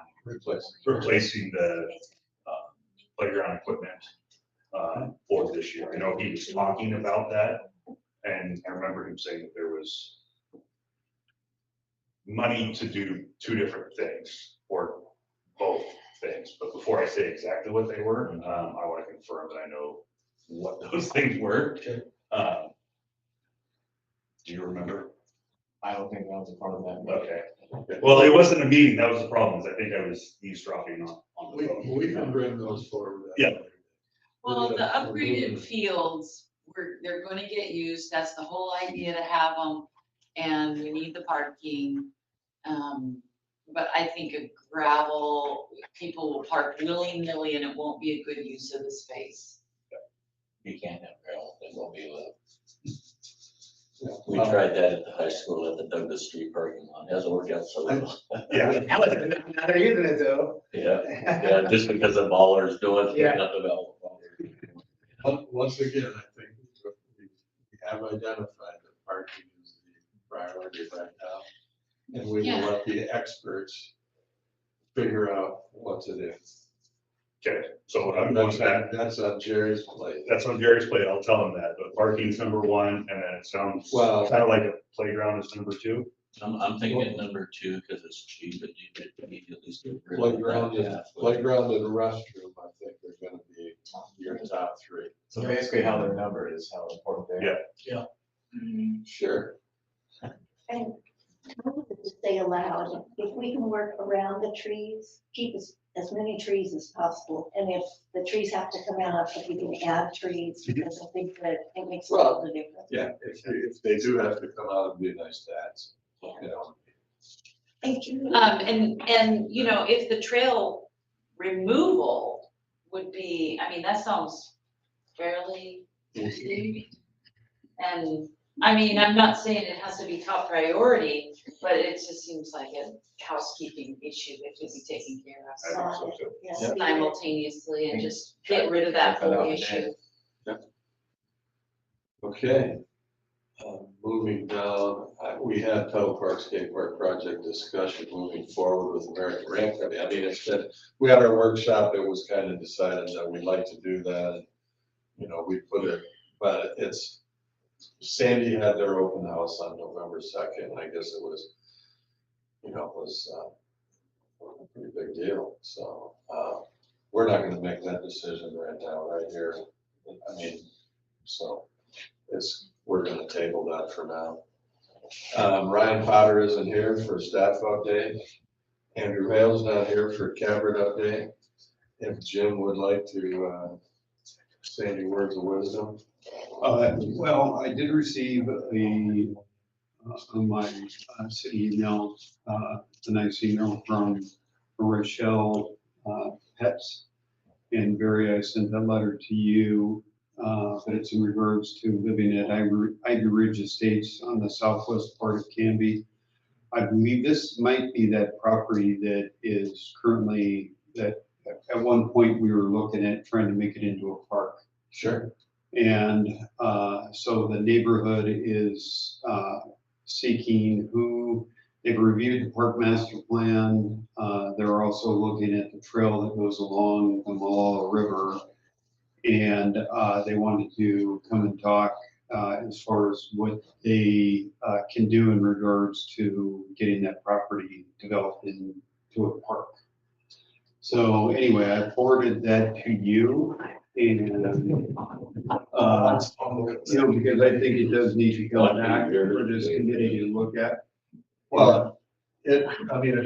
replacing the playground equipment for this year. I know he was talking about that, and I remember him saying that there was money to do two different things, or both things. But before I say exactly what they were, I want to confirm that I know what those things were. Do you remember? I don't think that was a part of that. Okay. Well, it wasn't a meeting, that was the problem, is I think I was eavesdropping on the phone. We can bring those forward. Yeah. Well, the upgraded fields, they're gonna get used. That's the whole idea to have them. And we need the parking. But I think a gravel, people will park willy-nilly and it won't be a good use of the space. You can't have gravel, it won't be allowed. We tried that at the high school at the Douglas Street parking lot, it hasn't worked out so well. Yeah. Now they're using it though. Yeah, just because the ballers do it, Yeah. not develop. Once again, I think we have identified that parking is the priority right now. And we will Yeah. let the experts figure out what to do. Okay, so what I'm going back, That's on Jerry's plate. that's on Gary's plate, I'll tell him that, but parking's number one, and then it sounds Well- kind of like a playground is number two. I'm thinking number two, because it's cheap, but you could immediately get rid of Playground that and, pathway. playground and restroom, I think are gonna be your top three. So basically how they're numbered is how important they are. Yeah. Sure. And to stay allowed, if we can work around the trees, keep as many trees as possible. And if the trees have to come out, if we can add trees, because I think that it makes a lot of difference. Yeah, if they do have to come out, it'd be nice to add some, you know. Thank you. And, you know, if the trail removal would be, I mean, that sounds fairly easy. And, I mean, I'm not saying it has to be top priority, but it just seems like a housekeeping issue that could be taken care I think so too. Yes. simultaneously and just get rid of that whole issue. Okay. Moving down, we had Tuttle Park Skate Park project discussion moving forward with American Ramp Company. I mean, it's been, we had our workshop, it was kind of decided that we'd like to do that. You know, we put it, but it's, Sandy had their open house on November 2nd. I guess it was, you know, it was a pretty big deal. So we're not gonna make that decision right now, right here. I mean, so we're gonna table that for now. Ryan Potter isn't here for staff update. Andrew Hale's not here for Cabot update. If Jim would like to say any words of wisdom. Well, I did receive on my city email, a nice email from Rochelle Pets. And Barry, I sent that letter to you, but it's in regards to living at Ivy Ridge Estates on the southwest part of Canby. I believe this might be that property that is currently, that at one point we were looking at trying to make it into a park. Sure. And so the neighborhood is seeking who, they've reviewed the park master plan. They're also looking at the trail that goes along the Malala River. And they wanted to come and talk as far as what they can do in regards to getting that property developed into a park. So anyway, I forwarded that to you. And, you know, because I think it does need to come back for this committee to look at. Well, it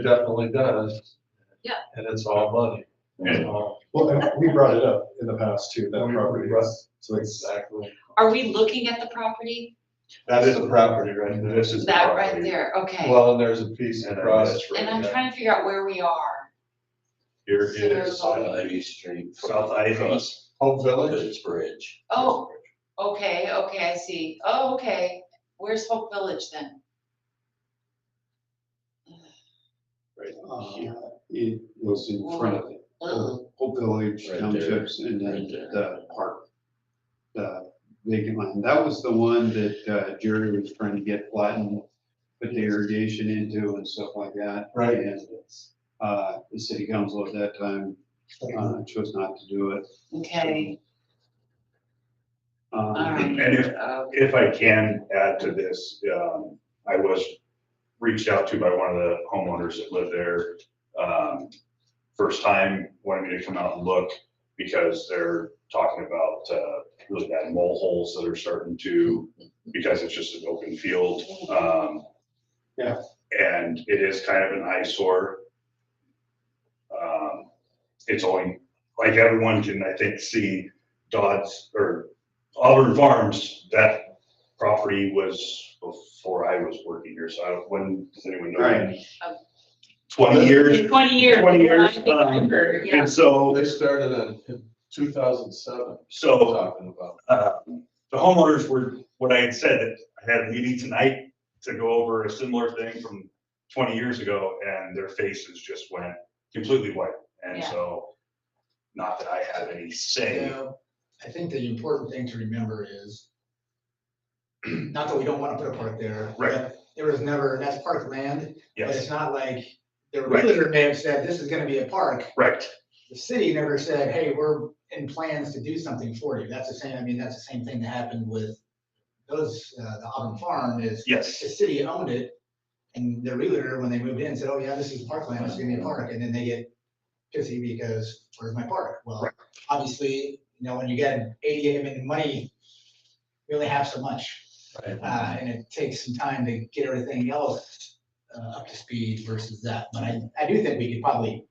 definitely does. And it's all money. Well, and we brought it up in the past too, that We- property, right. so it's, Exactly. Are we looking at the property? That's the property right there. This is the That right property. there, okay. Well, and there's a piece And then across. this right And I'm here. trying to figure out where we are. Here it is, Ivy Street. South Ivy. Across Home Village. Village Bridge. Oh, okay, I see. Oh, okay. Where's Hope Village then? It was in front of it. Ugh. Hope Village Right there. Townships and then Right there. the park. The vacant land. That was the one that Jerry was trying to get flattened, put the irrigation into and stuff like that. Right. And the city council at that time chose not to do it. Okay, Um, all right. And if I can add to this, I was reached out to by one of the homeowners that live there. First time wanting me to come out and look because they're talking about really bad mole holes that are starting to, because it's just an open field. Yeah. And it is kind of an eyesore. It's only, like everyone can, I think, see Dodds or Auburn Farms, that property was before I was working here, so when, does anyone know? Right. 20 years, 20 years. 20 years, I think I remember, yeah. and so, They started in 2007, so, talking about. the homeowners were, what I had said, that I had a meeting tonight to go over a similar thing from 20 years ago, and their faces just went completely white, and Yeah. so, not that I have any say. Yeah, I think the important thing to remember is, not that we don't want to put a park there. Right. but There was never, that's park land, but Yes, it's not like, the Right. realtor may have said, this is gonna be a park. right, The city never said, hey, we're in plans to do something for you. That's the same, I mean, that's the same thing that happened with those, the Auburn Farm is, yes, the city owned it. And the realtor, when they moved in, said, oh yeah, this is parkland, it's gonna be a park. And then they get pissy because where's my park? Well, Right. obviously, when you get 88, I mean, money, we only have so much. Right. And it takes some time to get everything else up to speed versus that. But I do think we could probably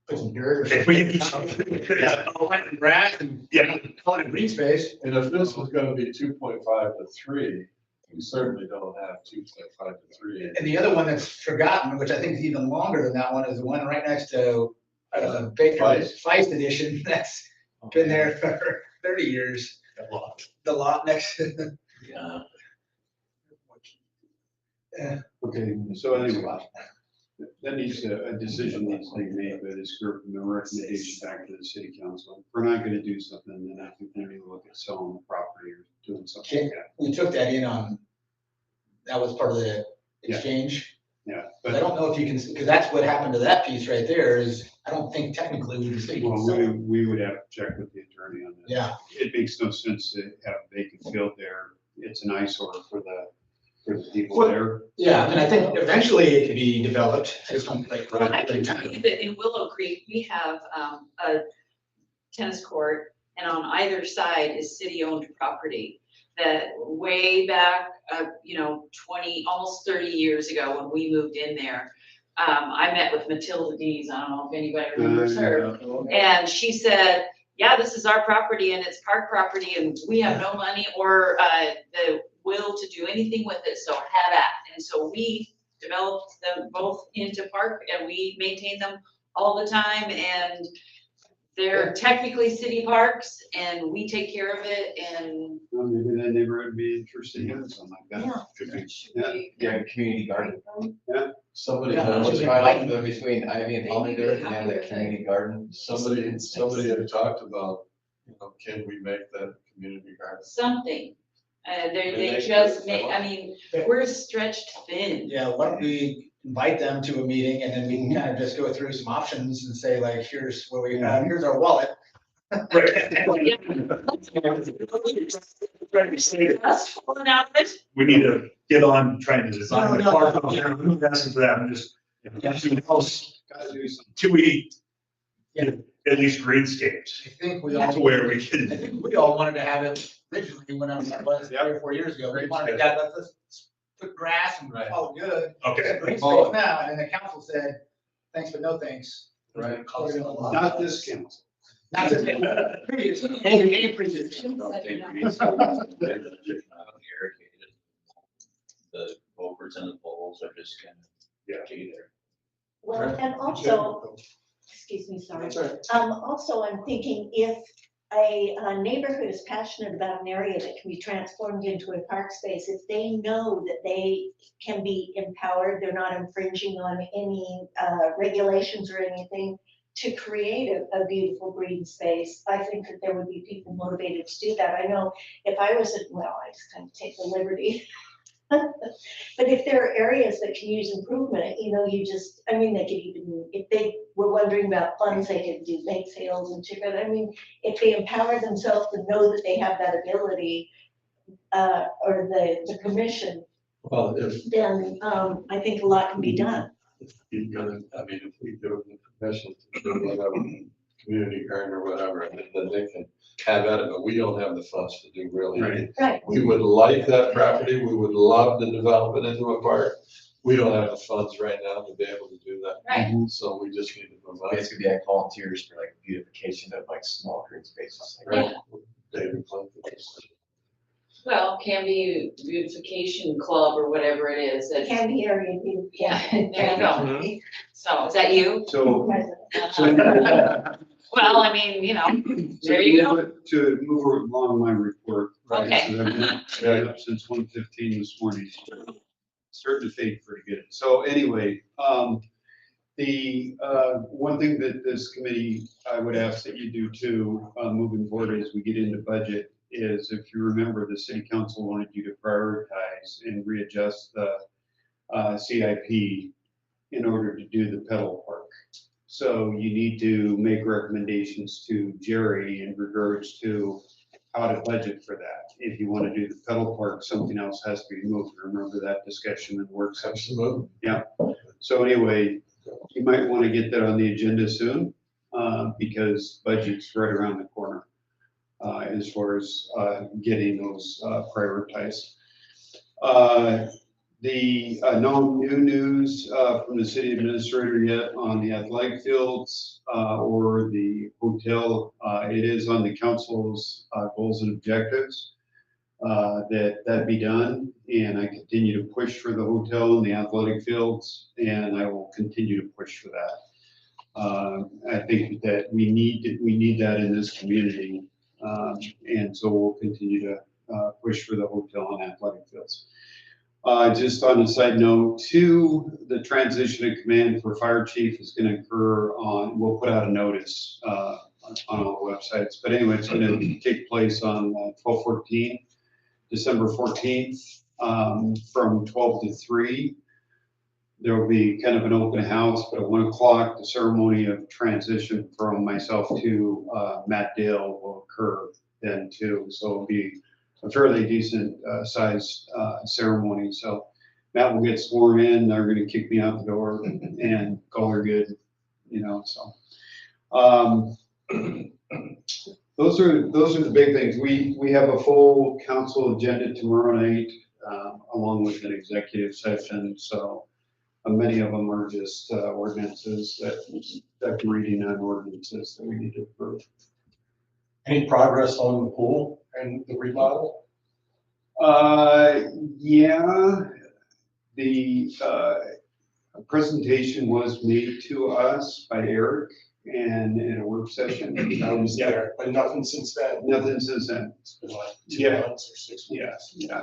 put some dirt or if we, something. yeah, Plant grass and yeah, call it green space. And if this was gonna be 2.5 to 3, we certainly don't have 2.5 to 3. And the other one that's forgotten, which I think is even longer than that one, is the one right next to Baker Feist Edition. That's been there for 30 years. The lot next to. Yeah. Okay, so anyway, that needs a decision needs to be made by this group and the recommendation back to the city council. If we're not gonna do something, then I think we need to look at selling the property or doing something like that. We took that in on, that was part of the Yeah. exchange. Yeah, But I but, don't know if you can, because that's what happened to that piece right there is, I don't think technically we can say. well, we would have to check with the attorney on that. Yeah, It makes no sense to have a vacant field there. It's an eyesore for the people Well, there. yeah, and I think eventually it could be developed as something like. Well, I can tell you that in Willow Creek, we have a tennis court, and on either side is city-owned property. That way back, 20, almost 30 years ago, when we moved in there, I met with Matilda Dees, I don't know if anybody remembers her. And she said, yeah, this is our property and it's park property and we have no money or the will to do anything with it, so have at. And so we developed them both into park and we maintain them all the time, and they're technically city parks and we take care of it, and Well, maybe that neighborhood would be interested in something like that. Yeah. Could be. should Yeah. we- Yeah, community garden. Somebody, Yeah. What's should right invite off the between Ivy and Hollander and the community garden. somebody had talked about, can we make that community garden? something. They They just make- make, I mean, we're stretched thin. Yeah, why don't we invite them to a meeting and then we can kind of just go through some options and say like, here's what we have, here's our wallet. Us pulling out of it. We need to get on trying to design the No, no, park. no. I'm not asking for that, I'm just, something else Gotta do something. to eat. Yeah. At least greenscapes, I think we all. to where we I can, think we all wanted to have it originally when I was 3 or 4 years ago. We wanted to get, let's put grass and Right. all good. okay. Green space now, and then the council said, thanks, but no thanks. Right. Not this council. Not to previous, any previous. The overs and the bowls are just kind of, Yeah. there. Well, and also, excuse me, sorry. That's right. Also, I'm thinking if a neighborhood is passionate about an area that can be transformed into a park space, if they know that they can be empowered, they're not infringing on any regulations or anything to create a beautiful green space, I think that there would be people motivated to do that. I know if I was, well, I just kind of take the liberty. But if there are areas that can use improvement, you know, I mean, they could even, if they were wondering about funds, they could do bake sales and chicken. I mean, if they empower themselves to know that they have that ability, or the permission, Well, if then, I think a lot can be done. you're gonna, I mean, if we give them the permission to do whatever, community garden or whatever, then they can have at it, but we don't have the funds to do really. Right. Right. We would like that property, we would love to develop it into a park. We don't have the funds right now to be able to do that. Right. So we just need to provide. Basically, be like volunteers for like beautification of like small green spaces. Right. David Clinton. Well, Canby Beautification Club or whatever it is, that, Candy area, beauty. yeah, there you go. So, is that you? So. Well, I mean, you know, there you go. To move along my report. right, Okay. so I've been up since 1:15 this morning, starting to fade pretty good. So anyway, the one thing that this committee, I would ask that you do too, moving forward as we get into budget, is if you remember, the city council wanted you to prioritize and readjust the CIP in order to do the pedal park. So you need to make recommendations to Jerry in regards to how to budget for that. If you want to do the pedal park, something else has to be moved. Remember that discussion in the work session? Absolutely. Yeah. So anyway, you might want to get that on the agenda soon, because budget's right around the corner, as far as getting those prioritized. No new news from the city administrator yet on the athletic fields or the hotel. It is on the council's goals and objectives that be done. And I continue to push for the hotel and the athletic fields, and I will continue to push for that. I think that we need that in this community. And so we'll continue to push for the hotel and athletic fields. Just on a side note too, the transition of command for fire chief is going to occur we'll put out a notice on all the websites. But anyway, it's going to take place on 12/14, December 14th, from 12 to 3. There will be kind of an open house, but at 1 o'clock, the ceremony of transition from myself to Matt Dale will occur then too. So it'll be a fairly decent sized ceremony. So Matt will get sworn in, they're gonna kick me out the door and call her good, you know, so. Those are the big things. We have a full council agenda tomorrow night, along with an executive session. So many of them are just ordinances that reading on ordinances that we need to approve. Any progress on the pool and the remodel? Yeah, the presentation was made to us by Eric and in a work session. I was there, but nothing since then. Nothing since then. It's been like Yeah. 2 months or 6 months. Yeah.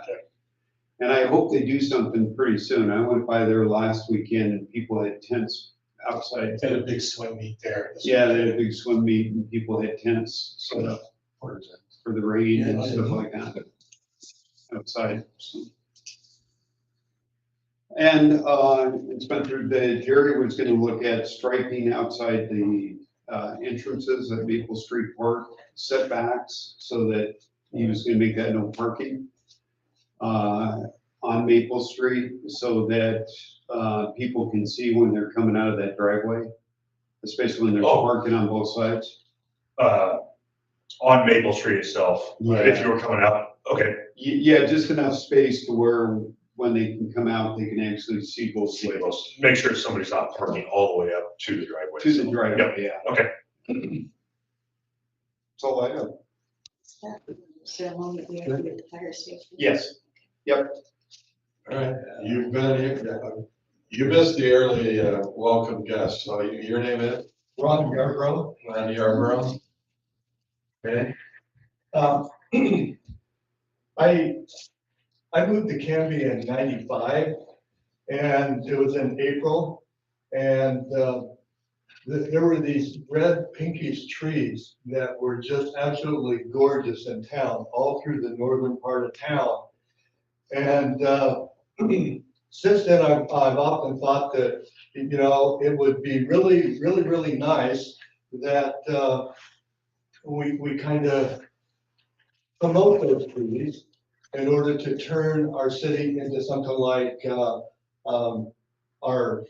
And I hope they do something pretty soon. I went by there last weekend and people had tents outside. They had a big swim meet there. Yeah, they had a big swim meet and people had tents set up for the rain and stuff like that outside. And Spencer, Jerry was gonna look at striping outside the entrances at Maple Street Park setbacks, so that he was gonna make that no parking on Maple Street, so that people can see when they're coming out of that driveway, especially when they're parking on both sides. On Maple Street itself, if you were coming out, okay. Yeah, just enough space to where when they can come out, they can actually see both ways. Make sure somebody's not parking all the way up to the driveway. To the driveway, yeah. Okay. That's all I have. Ceremony we have at the fire station. Yes. Yep. All right, you've been here, you missed the early, welcome guest, so your name is? Ron Yarborough. Ron Yarborough. Okay, I moved to Canby in 95, and it was in April, and there were these red pinkish trees that were just absolutely gorgeous in town, all through the northern part of town. And since then, I've often thought that, you know, it would be really, really, really nice that we kind of promote those trees in order to turn our city into something like our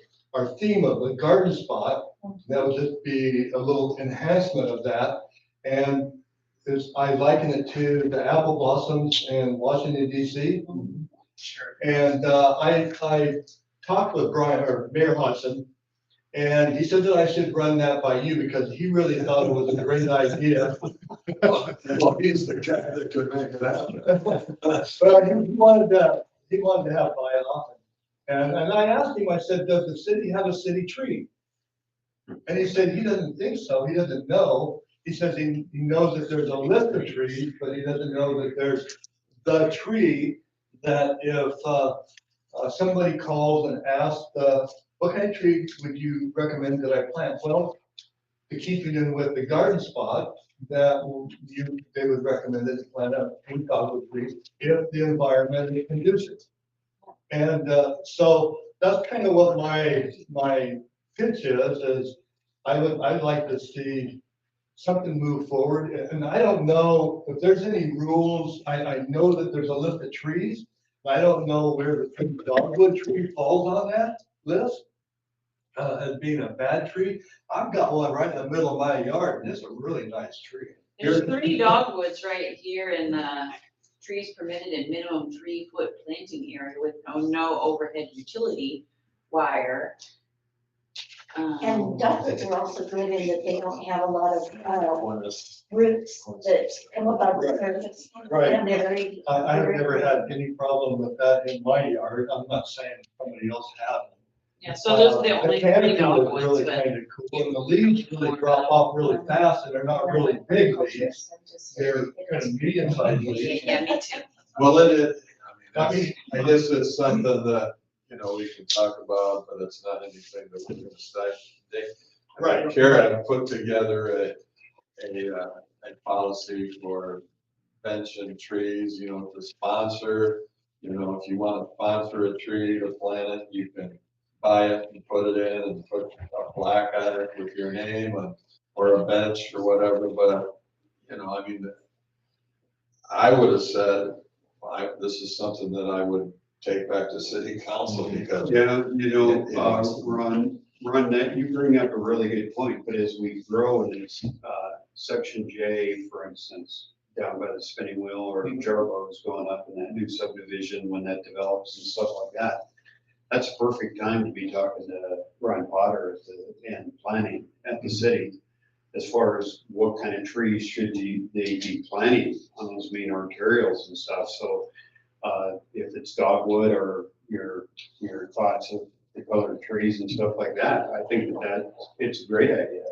theme of the garden spot. That would just be a little enhancement of that. And I liken it to the apple blossoms in Washington DC. Sure. And I talked with Mayor Hodgson, and he said that I should run that by you because he really thought it was a great idea. well, he's the guy that could make it happen. But he wanted to have buy-off. And I asked him, I said, does the city have a city tree? And he said, he doesn't think so, he doesn't know. He says he knows that there's a list of trees, but he doesn't know that there's the tree that if somebody calls and asks, what kind of tree would you recommend that I plant? Well, to keep it in with the garden spot, they would recommend it to plant a pink dogwood tree if the environment is conducive. And so that's kind of what my pitch is I'd like to see something move forward. And I don't know if there's any rules. I know that there's a list of trees. I don't know where the pink dogwood tree falls on that list as being a bad tree. I've got one right in the middle of my yard, and it's a really nice tree. There's 30 dogwoods right here in trees permitted in minimum 3-foot planting area with no overhead utility wire. And dogwoods are also good in that they don't have a lot of roots that come above the surface. Right. And they're very. I've never had any problem with that in my yard. I'm not saying somebody else has. Yeah, so those are the only canopy 3 is dogwoods, really but kind of cool. And the leaves really drop off really fast, and they're not really big leaves. They're kind of medium-sized leaves. yeah, me too. Well, I guess it's something that, you know, we can talk about, but it's not anything that we're gonna say today. Right. Karen put together a policy for benching trees, you know, to sponsor, you know, if you want to sponsor a tree to plant it, you can buy it and put it in and put a plaque on it with your name or a bench or whatever, but, you know, I mean, I would have said, this is something that I would take back to city council because. Yeah, you know, Ron, that you bring up a really good point, but as we grow in this, section J, for instance, down by the spinning wheel or Jarbo's going up in that new subdivision when that develops and stuff like that. That's a perfect time to be talking to Ron Potter and planning at the city as far as what kind of trees should they be planting on those main arterials and stuff. So if it's dogwood or your thoughts of the colored trees and stuff like that, I think that it's a great idea.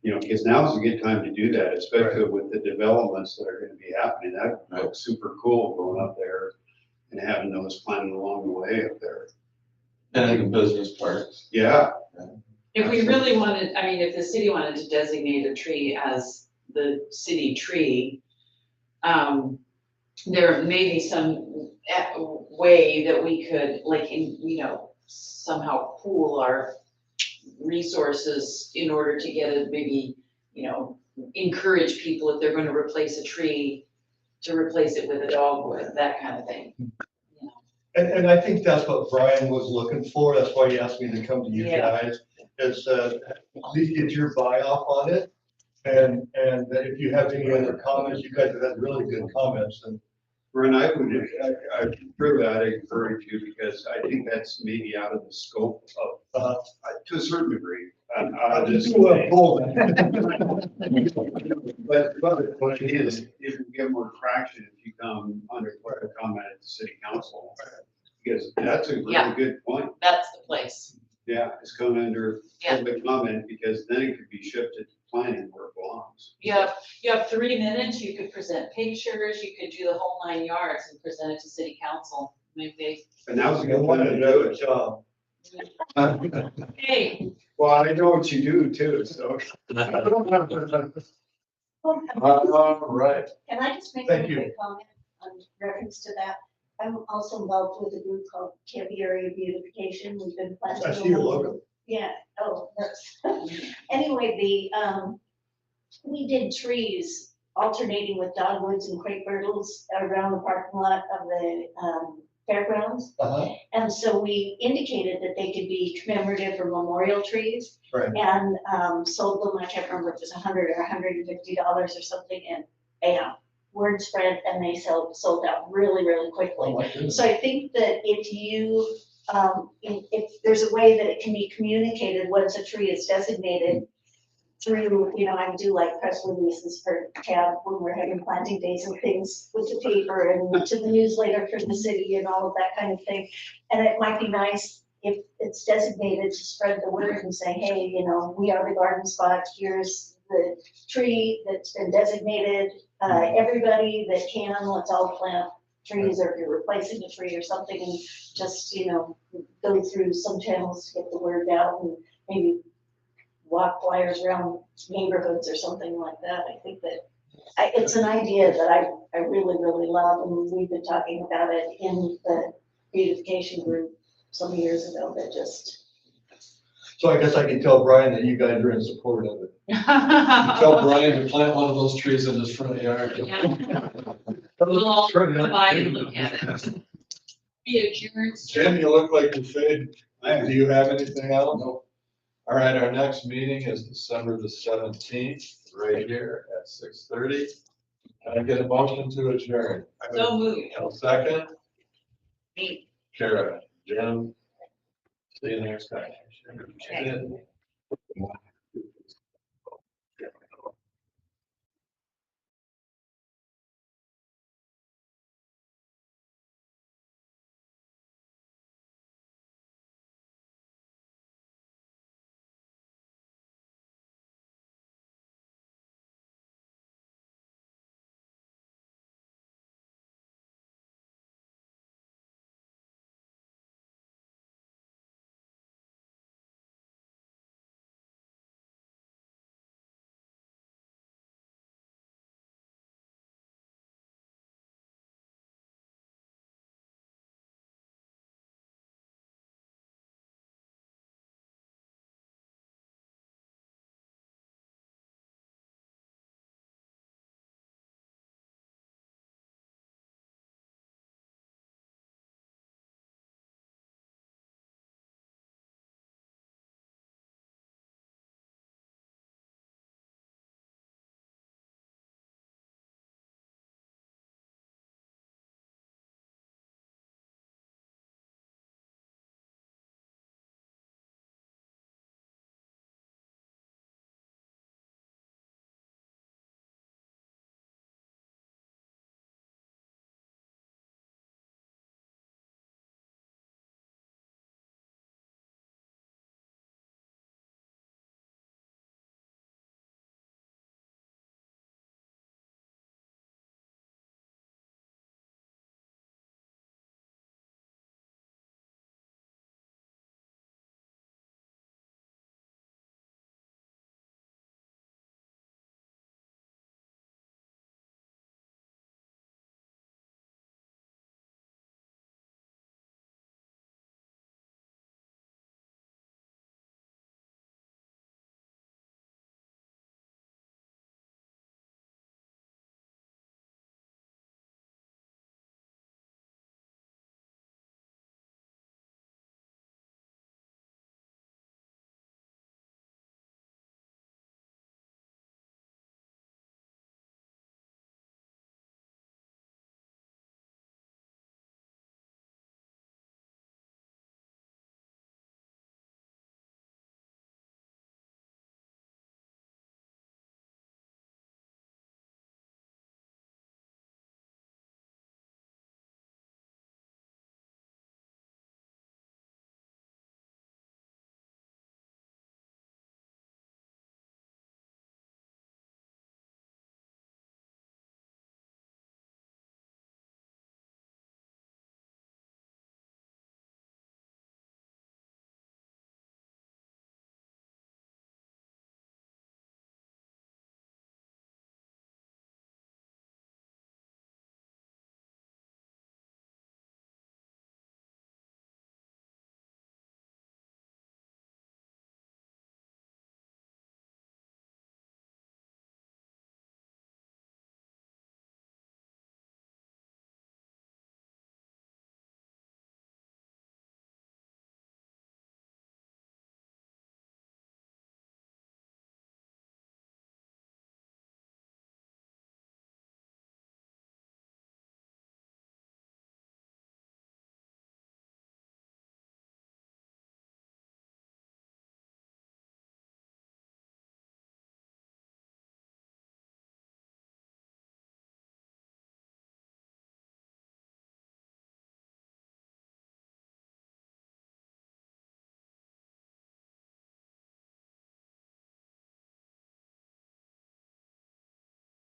You know, because now is a good time to do that, especially with the developments that are going to be happening. That looks super cool going up there and having those planted along the way up there. And the business parks. Yeah. If we really wanted, I mean, if the city wanted to designate a tree as the city tree, there may be some way that we could, like, you know, somehow pool our resources in order to get it, maybe, you know, encourage people if they're going to replace a tree, to replace it with a dogwood, that kind of thing. And I think that's what Brian was looking for. That's why he asked me to come to you Yeah. guys, is at least get your buy-off on it. And if you have any other comments, you guys have had really good comments, and Ren, I approve that, I encourage you, because I think that's maybe out of the scope of, to a certain degree. Out of this. But what it is, if we get more traction, if you come under comment at the city council, because that's a Yeah. really good point. That's the place. Yeah, it's come under Yeah. public comment, because then it could be shifted to planning where it belongs. You have 3 minutes, you could present pictures, you could do the whole 9 yards and present it to city council. Maybe And that was a You good want plan to to do do a it. job. hey, Well, I know what you do too, so. All right. Can I just make Thank a you. quick comment on reference to that? I'm also involved with a group called Camp Area Beautification. We've been planting. I see your logo. Yeah, oh, that's, anyway, we did trees alternating with dogwoods and crepe myrtles around the parking lot of the, fairgrounds. Uh-huh. And so we indicated that they could be commemorative or memorial trees. Right. And, sold them, I can't remember if it was $100 or $150 or something, and, word spread, and they sold out really, really quickly. Oh, my goodness. So I think that if you, if there's a way that it can be communicated once a tree is designated through, I do like press releases for CAB when we're having planting days and things with the paper and to the newsletter for the city and all of that kind of thing. And it might be nice if it's designated to spread the word and say, hey, we are the garden spot, here's the tree that's been designated. Everybody that can, let's all plant trees, or if you're replacing a tree or something, and just, go through some channels to get the word out, and maybe walk flyers around neighborhoods or something like that. I think that it's an idea that I really, really love, and we've been talking about it in the beautification group some years ago, that just. So I guess I can tell Brian that you guys are in support of it. Tell Brian to plant one of those trees in his front yard. We'll all come by and look at it. Be adjourned. Jim, you look like you're fading. Do you have anything else? No. All right, our next meeting is December the 17th, right here at 6:30. Can I get a motion to adjourn? so moved. A second? Me. Kara, Jim. See you next time. Okay.